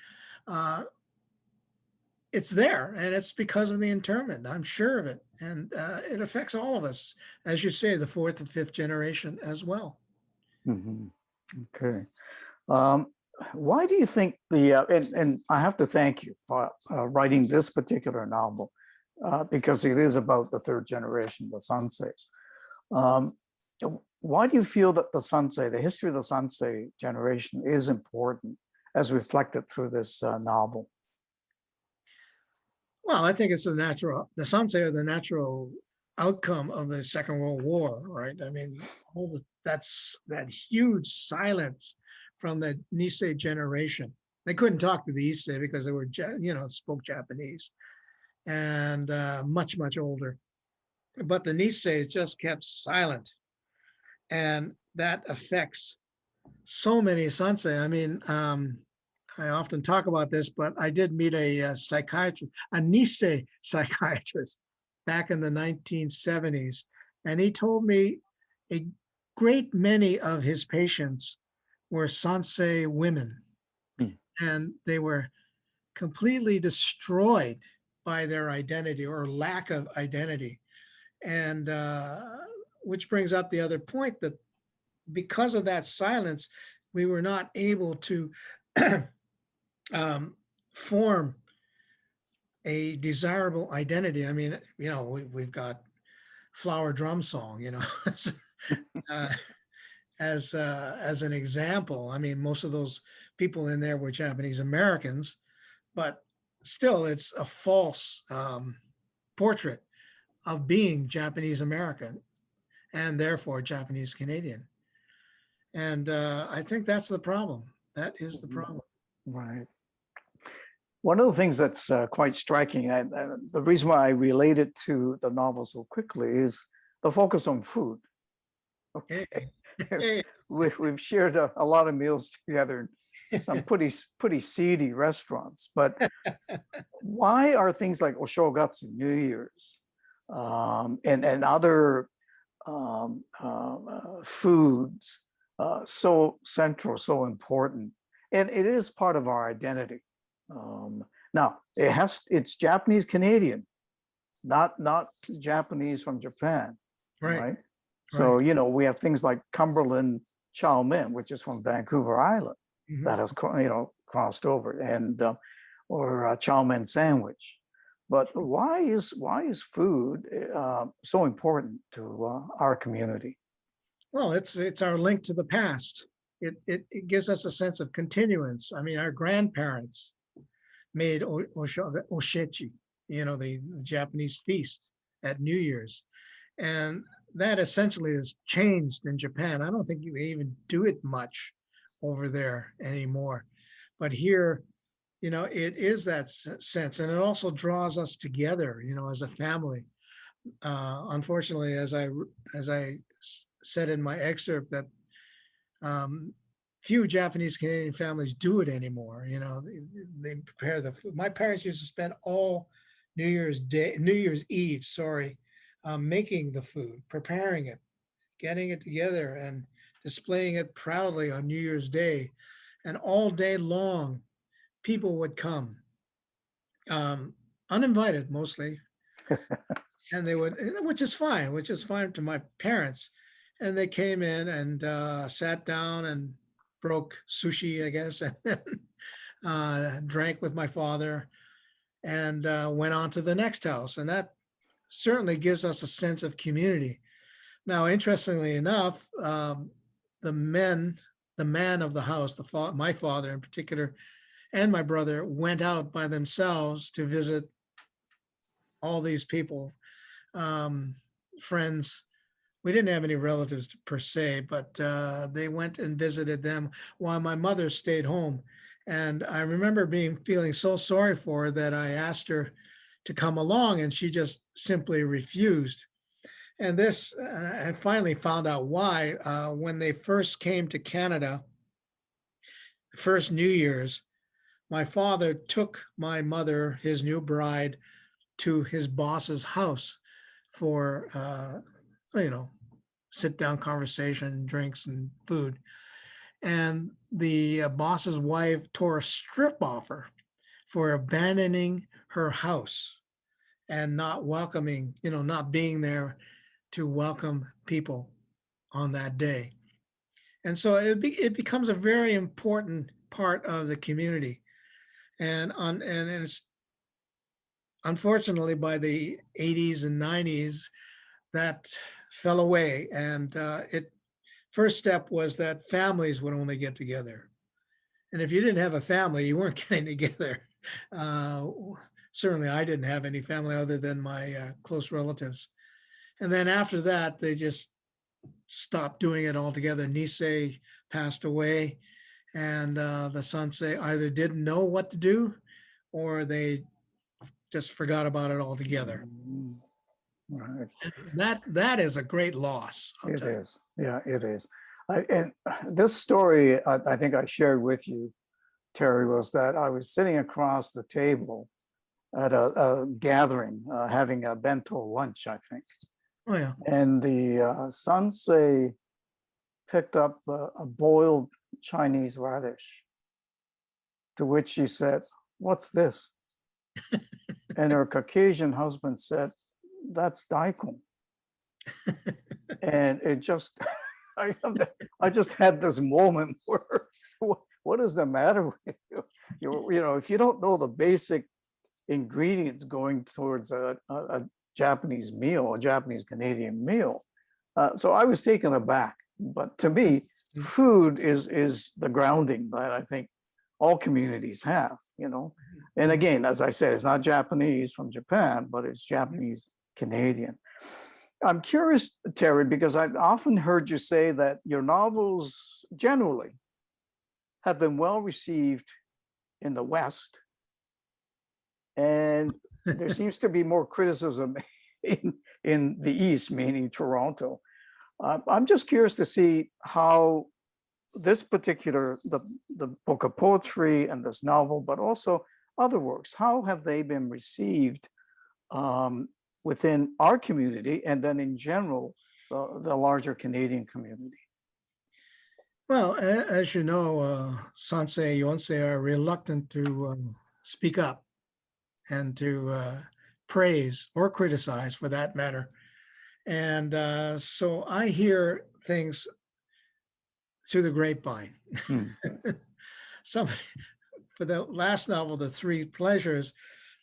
it's there, and it's because of the internment. I'm sure of it. And it affects all of us, as you say, the fourth and fifth generation as well. Okay. Why do you think and I have to thank you for writing this particular novel, because it is about the third generation, the Sanseis. Why do you feel that the history of the Sansei generation is important as reflected through this novel? Well, I think it's the Sansei are the natural outcome of the Second World War, right? I mean, that's that huge silence from the Nisei generation. They couldn't talk to the Issei because they were, spoke Japanese, and much, much older. But the Nisei just kept silent. And that affects so many Sansei. I mean, I often talk about this, but I did meet a psychiatrist, a Nisei psychiatrist back in the 1970s. And he told me a great many of his patients were Sansei women. And they were completely destroyed by their identity or lack of identity. And which brings up the other point, that because of that silence, we were not able to form a desirable identity. I mean, we've got Flower Drum Song, uh, as an example. I mean, most of those people in there were Japanese Americans, but still, it's a false portrait of being Japanese American and therefore Japanese Canadian. And I think that's the problem. That is the problem. Right. One of the things that's quite striking, and the reason why I relate it to the novel so quickly, is the focus on food. Okay. Hey. We've shared a lot of meals together in some pretty seedy restaurants, but why are things like Oshogatsu, New Year's, and other foods so central, so important? And it is part of our identity. Now, it's Japanese Canadian, not Japanese from Japan, right? So, we have things like Cumberland chow mein, which is from Vancouver Island, that has crossed over, and or chow mein sandwich. But why is food so important to our community? Well, it's our link to the past. It gives us a sense of continuance. I mean, our grandparents made oshechi, the Japanese feast at New Year's, and that essentially has changed in Japan. I don't think you even do it much over there anymore, but here, it is that sense, and it also draws us together, as a family. Unfortunately, as I said in my excerpt, that few Japanese Canadian families do it anymore. They prepare the food. My parents used to spend all New Year's Eve, making the food, preparing it, getting it together, and displaying it proudly on New Year's Day. And all day long, people would come, uninvited mostly, and they would, which is fine to my parents. And they came in and sat down and broke sushi, I guess, and then drank with my father, and went on to the next house. And that certainly gives us a sense of community. Now, interestingly enough, the man of the house, my father in particular, and my brother went out by themselves to visit all these people, friends. We didn't have any relatives per se, but they went and visited them while my mother stayed home. And I remember feeling so sorry for her that I asked her to come along, and she just simply refused. And I finally found out why. When they first came to Canada, first New Year's, my father took my mother, his new bride, to his boss's house for, sit down conversation, drinks, and food. And the boss's wife tore a strip off her for abandoning her house and not welcoming, not being there to welcome people on that day. And so it becomes a very important part of the community. And it's unfortunately by the 80s and 90s, that fell away. And first step was that families would only get together. And if you didn't have a family, you weren't getting together. Certainly I didn't have any family other than my close relatives. And then after that, they just stopped doing it altogether. Nisei passed away, and the Sansei either didn't know what to do or they just forgot about it altogether. Right. That is a great loss. It is. Yeah, it is. And this story, I think I shared with you, Terry, was that I was sitting across the table at a gathering, having a bento lunch, I think. Oh, yeah. And the sensei picked up a boiled Chinese radish, to which she said, "What's this?" And her Caucasian husband said, "That's daikon." And it just, I just had this moment where, what is the matter with you? If you don't know the basic ingredients going towards a Japanese meal, a Japanese Canadian meal. So I was taken aback. But to me, food is the grounding that I think all communities have, you know. And again, as I said, it's not Japanese from Japan, but it's Japanese Canadian. I'm curious, Terry, because I've often heard you say that your novels generally have been well received in the West, and there seems to be more criticism in the East, meaning Toronto. I'm just curious to see how this particular, the book of poetry and this novel, but also other works, how have they been received within our community and then in general, the larger Canadian community? Well, as you know, Sansei, Yonsei are reluctant to speak up and to praise or criticize, for that matter. And so I hear things through the grapevine. Somebody, for the last novel, The Three Pleasures,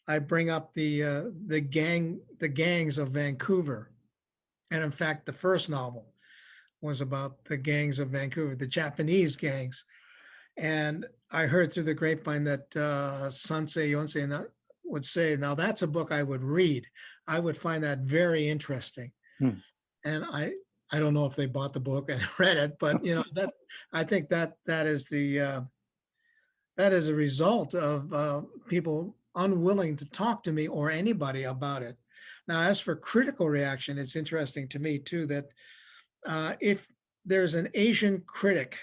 I bring up the gangs of Vancouver. And in fact, the first novel was about the gangs of Vancouver, the Japanese gangs. And I heard through the grapevine that Sansei Yonsei would say, now that's a book I would read. I would find that very interesting. And I don't know if they bought the book and read it, but you know, that I think that is the that is a result of people unwilling to talk to me or anybody about it. Now, as for critical reaction, it's interesting to me too that if there's an Asian critic,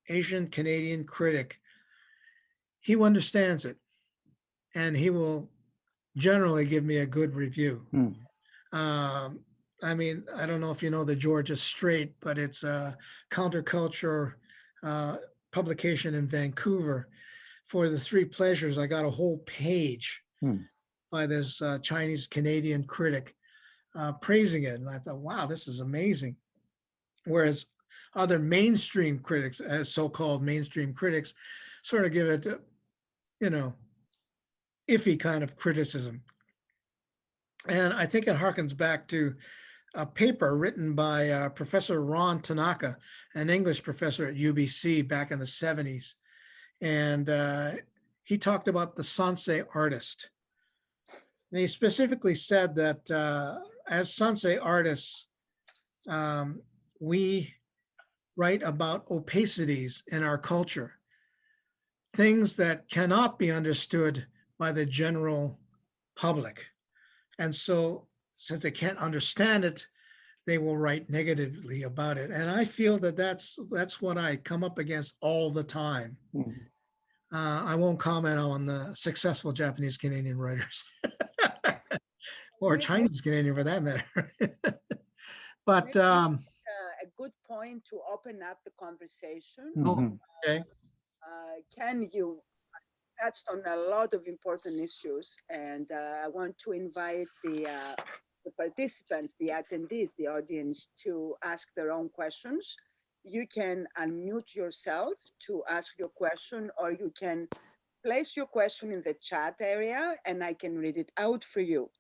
Asian Canadian critic, he understands it, and he will generally give me a good review. I mean, I don't know if you know the Georgia Strait, but it's a counterculture publication in Vancouver. For The Three Pleasures, I got a whole page by this Chinese Canadian critic praising it. And I thought, wow, this is amazing. Whereas other mainstream critics, as so-called mainstream critics, sort of give it, you know, iffy kind of criticism. And I think it harkens back to a paper written by Professor Ron Tanaka, an English professor at UBC back in the 70s. And he talked about the Sansei artist. And he specifically said that as Sansei artists, we write about opacities in our culture, things that cannot be understood by the general public. And so, since they can't understand it, they will write negatively about it. And I feel that that's what I come up against all the time. I won't comment on the successful Japanese Canadian writers or Chinese Canadian for that matter. But a good point to open up the conversation. Okay. Ken, you touched on a lot of important issues, and I want to invite the participants, the attendees, the audience to ask their own questions. You can unmute yourself to ask your question, or you can place your question in the chat area and I can read it out for you.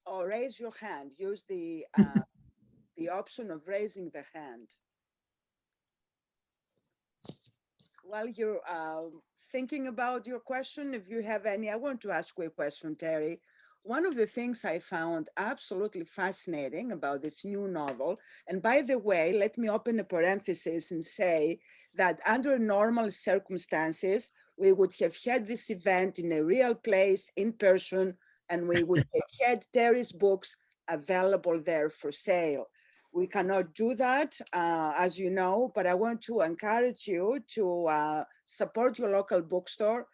Or raise your hand, use the option of raising the hand. While you're thinking about your question, if you have any, I want to ask you a question, Terry. One of the things I found absolutely fascinating about this new novel, and by the way, let me open a parenthesis and say that under normal circumstances, we would have had this event in a real place, in person, and we would have had Terry's books available there for sale. We cannot do that, as you know, but I want to encourage you to support your local bookstore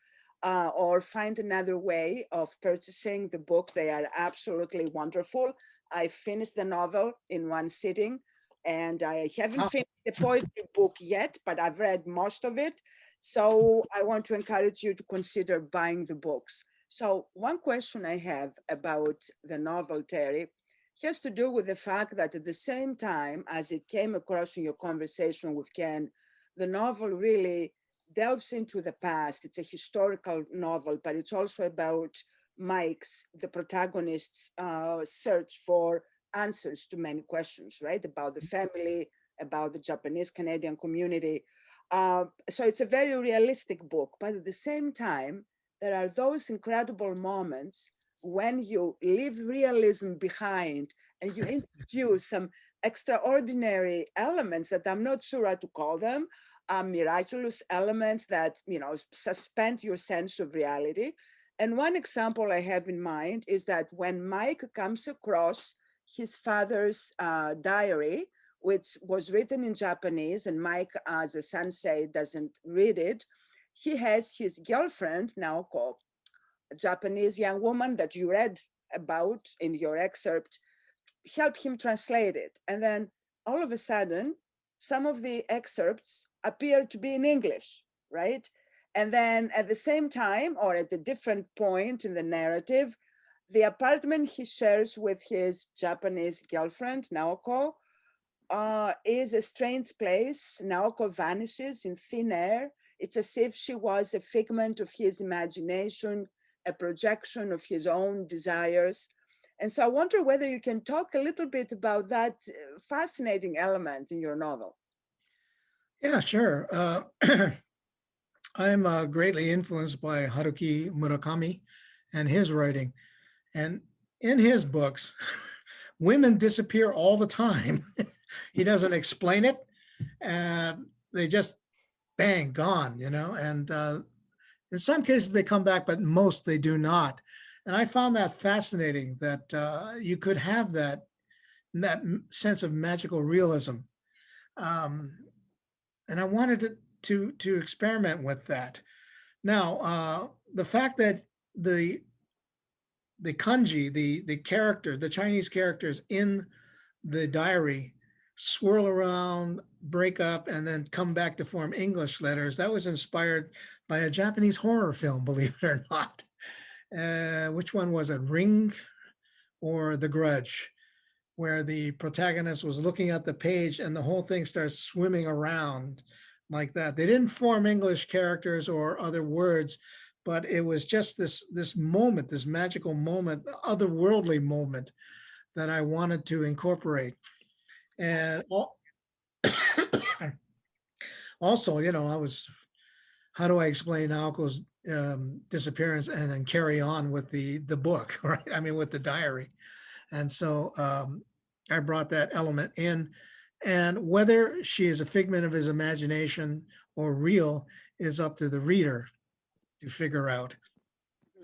or find another way of purchasing the books. They are absolutely wonderful. I finished the novel in one sitting, and I haven't finished the poetry book yet, but I've read most of it. So I want to encourage you to consider buying the books. So one question I have about the novel, Terry, has to do with the fact that at the same time as it came across in your conversation with Ken, the novel really delves into the past. It's a historical novel, but it's also about Mike's, the protagonist's search for answers to many questions, right? About the family, about the Japanese Canadian community. So it's a very realistic book, but at the same time, there are those incredible moments when you leave realism behind and you introduce some extraordinary elements that I'm not sure how to call them, miraculous elements that, you know, suspend your sense of reality. And one example I have in mind is that when Mike comes across his father's diary, which was written in Japanese, and Mike, as the sensei, doesn't read it, he has his girlfriend, Naoko, a Japanese young woman that you read about in your excerpt, help him translate it. And then all of a sudden, some of the excerpts appear to be in English, right? And then at the same time, or at a different point in the narrative, the apartment he shares with his Japanese girlfriend, Naoko, is a strange place. Naoko vanishes in thin air. It's as if she was a figment of his imagination, a projection of his own desires. And so I wonder whether you can talk a little bit about that fascinating element in your novel. Yeah, sure. I'm greatly influenced by Haruki Murakami and his writing. And in his books, women disappear all the time. He doesn't explain it. They just bang, gone, you know, and in some cases they come back, but most they do not. And I found that fascinating that you could have that sense of magical realism. And I wanted to experiment with that. Now, the fact that the kanji, the characters, the Chinese characters in the diary swirl around, break up, and then come back to form English letters, that was inspired by a Japanese horror film, believe it or not. Which one was it, Ring or The Grudge, where the protagonist was looking at the page and the whole thing starts swimming around like that. They didn't form English characters or other words, but it was just this moment, this magical moment, otherworldly moment that I wanted to incorporate. And also, you know, how do I explain Naoko's disappearance and then carry on with the book, right? I mean, with the diary. And so I brought that element in. And whether she is a figment of his imagination or real is up to the reader to figure out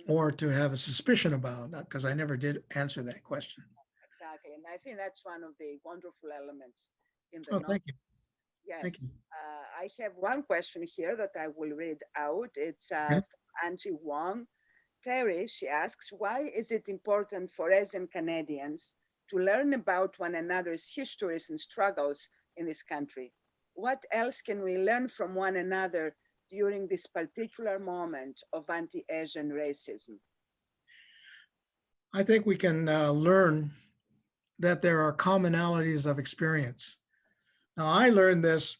or to have a suspicion about, because I never did answer that question. Exactly. And I think that's one of the wonderful elements in the Oh, novel. thank you. Yes. Thank you. I have one question here that I will read out. It's from Angie Wong. Terry, she asks, why is it important for Asian Canadians to learn about one another's histories and struggles in this country? What else can we learn from one another during this particular moment of anti-Asian racism? I think we can learn that there are commonalities of experience. Now, I learned this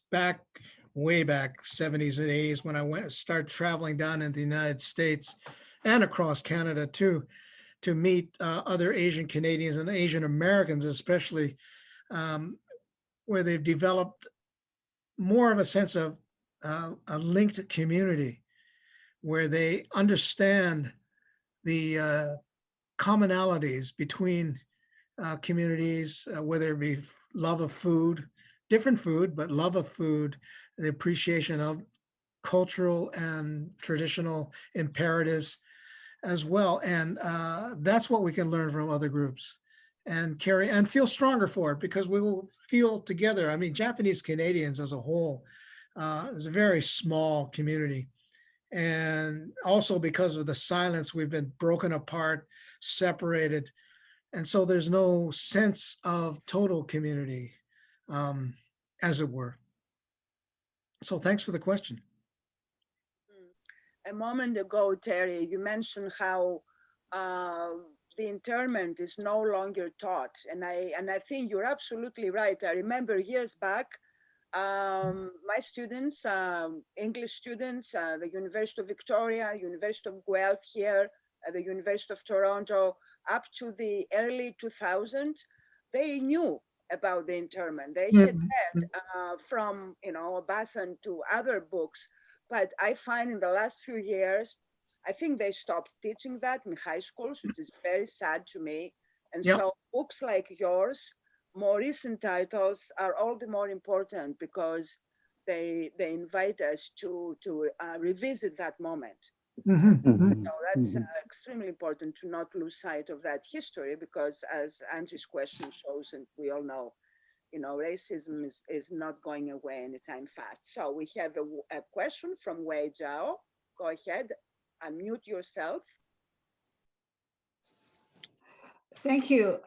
way back 70s and 80s when I started traveling down into the United States and across Canada too, to meet other Asian Canadians and Asian Americans, especially, where they've developed more of a sense of a linked community, where they understand the commonalities between communities, whether it be love of food, different food, but love of food, the appreciation of cultural and traditional imperatives as well. And that's what we can learn from other groups and carry and feel stronger for it, because we will feel together. I mean, Japanese Canadians as a whole is a very small community. And also because of the silence, we've been broken apart, separated. And so there's no sense of total community, as it were. So thanks for the question. A moment ago, Terry, you mentioned how the internment is no longer taught. And I think you're absolutely right. I remember years back, My students, English students, the University of Victoria, University of Guelph here, the University of Toronto, up to the early 2000s, they knew about the internment. They had read from, Bassan to other books, but I find in the last few years, I think they stopped teaching that in high schools, which is very sad to me. And so books like yours, more recent titles, are all the more important because they invite us to revisit that moment. So that's extremely important to not lose sight of that history, because as Angie's question shows, and we all know, racism is not going away anytime fast. So we have a question from Wei Zhao. Go ahead, unmute yourself. Thank you.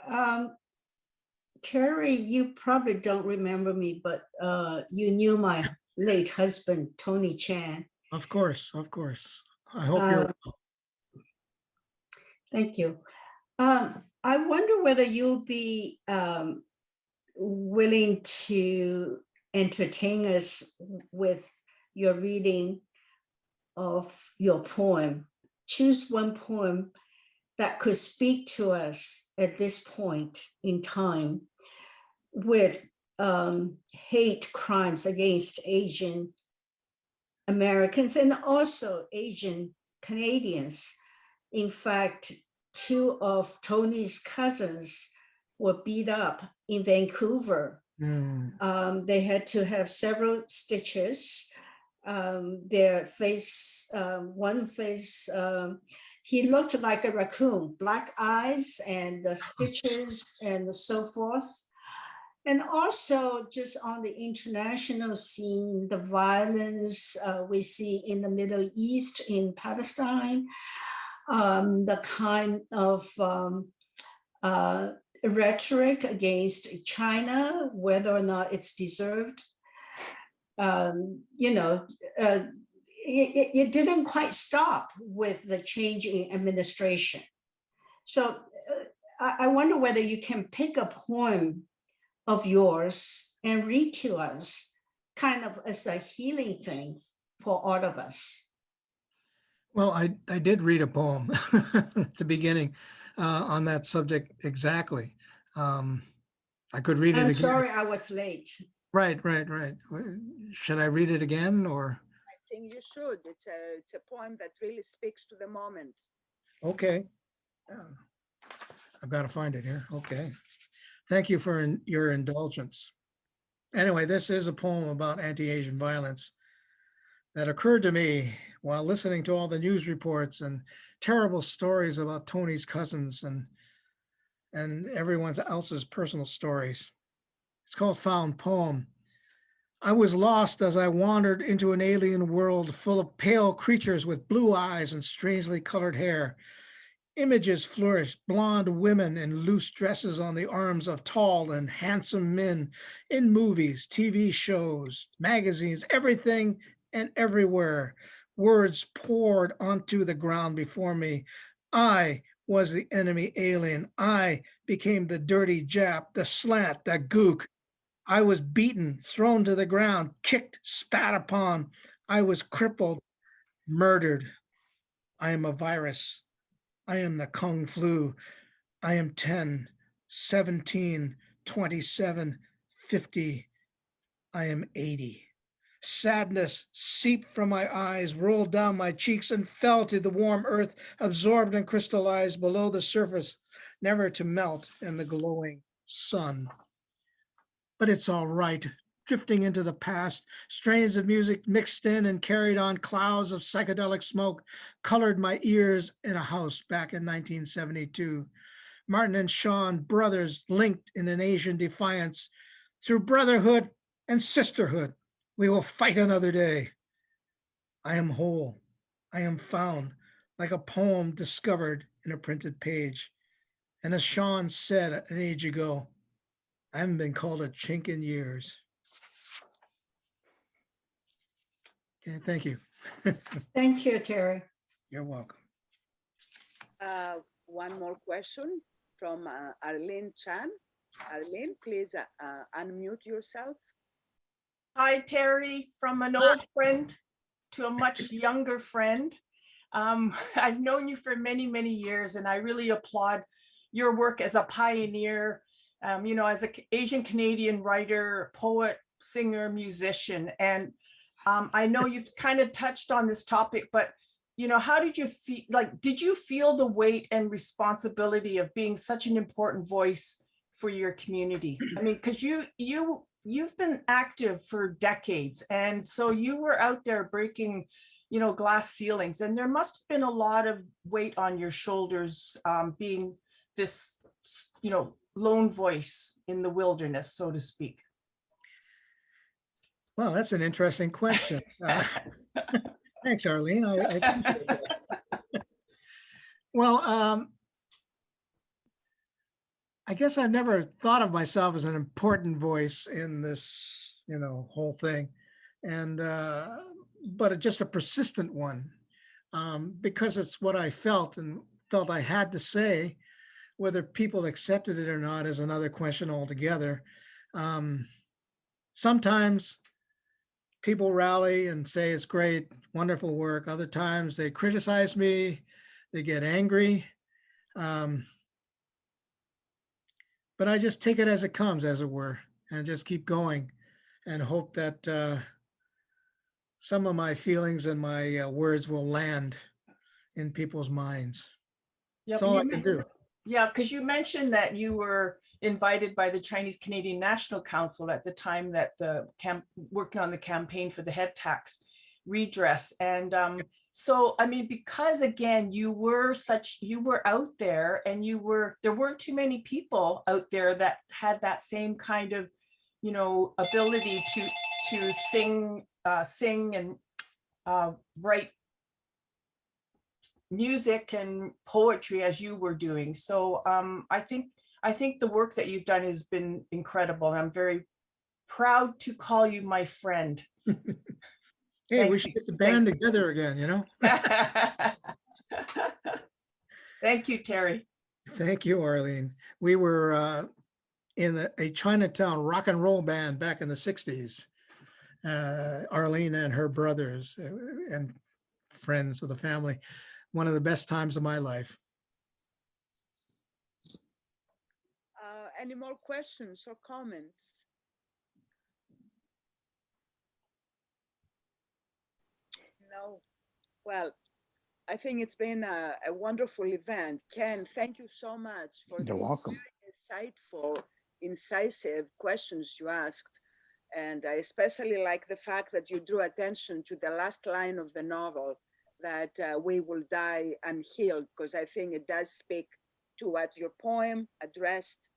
Terry, you probably don't remember me, but you knew my late husband, Tony Chan. Of course, of course. I hope you're well. Thank you. I wonder whether you'll be willing to entertain us with your reading of your poem. Choose one poem that could speak to us at this point in time with hate crimes against Asian Americans and also Asian Canadians. In fact, two of Tony's cousins were beat up in Vancouver. They had to have several stitches. Their face, one face, he looked like a raccoon, black eyes and the stitches and so forth. And also just on the international scene, the violence we see in the Middle East, in Palestine, the kind of rhetoric against China, whether or not it's deserved. It didn't quite stop with the change in administration. So I wonder whether you can pick a poem of yours and read to us, kind of as a healing thing for all of us. Well, I did read a poem at the beginning on that subject exactly. I could read it again. I'm sorry I was late. Right. Should I read it again, or? I think you should. It's a poem that really speaks to the moment. Okay. I've got to find it here. Okay. Thank you for your indulgence. Anyway, this is a poem about anti-Asian violence that occurred to me while listening to all the news reports and terrible stories about Tony's cousins and everyone else's personal stories. It's called Found Poem. I was lost as I wandered into an alien world full of pale creatures with blue eyes and strangely colored hair. Images flourished, blonde women in loose dresses on the arms of tall and handsome men in movies, TV shows, magazines, everything and everywhere. Words poured onto the ground before me. I was the enemy alien. I became the dirty Jap, the slant, the gook. I was beaten, thrown to the ground, kicked, spat upon. I was crippled, murdered. I am a virus. I am the Kung Flu. I am 10, 17, 27, 50. I am 80. Sadness seeped from my eyes, rolled down my cheeks, and fell to the warm earth, absorbed and crystallized below the surface, never to melt in the glowing sun. But it's all right. Drifting into the past, strains of music mixed in and carried on clouds of psychedelic smoke colored my ears in a house back in 1972. Martin and Sean, brothers linked in an Asian defiance. Through brotherhood and sisterhood, we will fight another day. I am whole. I am found, like a poem discovered in a printed page. And as Sean said an age ago, I haven't been called a chink in years. Okay, thank you. Thank you, Terry. You're welcome. One more question from Arlene Chan. Arlene, please unmute yourself. Hi, Terry, from an old friend to a much younger friend. I've known you for many, many years, and I really applaud your work as a pioneer, as an Asian Canadian writer, poet, singer, musician. And I know you've kind of touched on this topic, but how did you feel? Like, did you feel the weight and responsibility of being such an important voice for your community? I mean, because you've been active for decades, and so you were out there breaking, glass ceilings, and there must have been a lot of weight on your shoulders, being this, lone voice in the wilderness, so to speak. Well, that's an interesting question. Thanks, Arlene. I appreciate that. Well, I guess I've never thought of myself as an important voice in this, whole thing, and but just a persistent one, because it's what I felt and felt I had to say. Whether people accepted it or not is another question altogether. Sometimes people rally and say it's great, wonderful work. Other times they criticize me, they get angry. But I just take it as it comes, as it were, and just keep going and hope that some of my feelings and my words will land in people's minds. Yep, That's all I can do. Yeah, because you mentioned that you were invited by the Chinese Canadian National Council at the time that working on the campaign for the head tax redress. And so, I mean, because again, you were out there, and there weren't too many people out there that had that same kind of, ability to sing and write music and poetry as you were doing. So I think the work that you've done has been incredible, and I'm very proud to call you my friend. Hey, we should get the band together again, Thank you, Terry. Thank you, Arlene. We were in a Chinatown rock and roll band back in the 60s. Arlene and her brothers and friends of the family. One of the best times of my life. Any more questions or comments? No. Well, I think it's been a wonderful event. Ken, thank you so much for You're welcome. Very insightful, incisive questions you asked. And I especially like the fact that you drew attention to the last line of the novel, that we will die unhealed, because I think it does speak to what your poem addressed,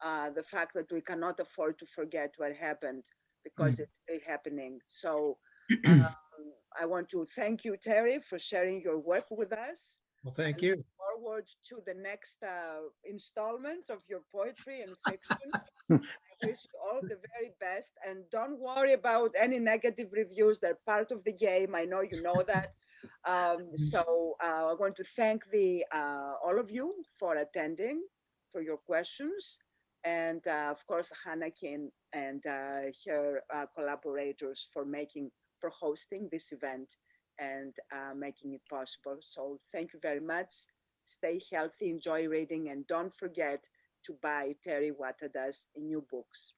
the fact that we cannot afford to forget what happened, because it's still happening. So I want to thank you, Terry, for sharing your work with us. Well, thank you. Look forward to the next installment of your poetry and fiction. I wish you all the very best, and don't worry about any negative reviews. They're part of the game. I know you know that. So I want to thank all of you for attending, for your questions, and of course Hannah-Kin and her collaborators for hosting this event and making it possible. So thank you very much. Stay healthy, enjoy reading, and don't forget to buy Terry Watada's new books.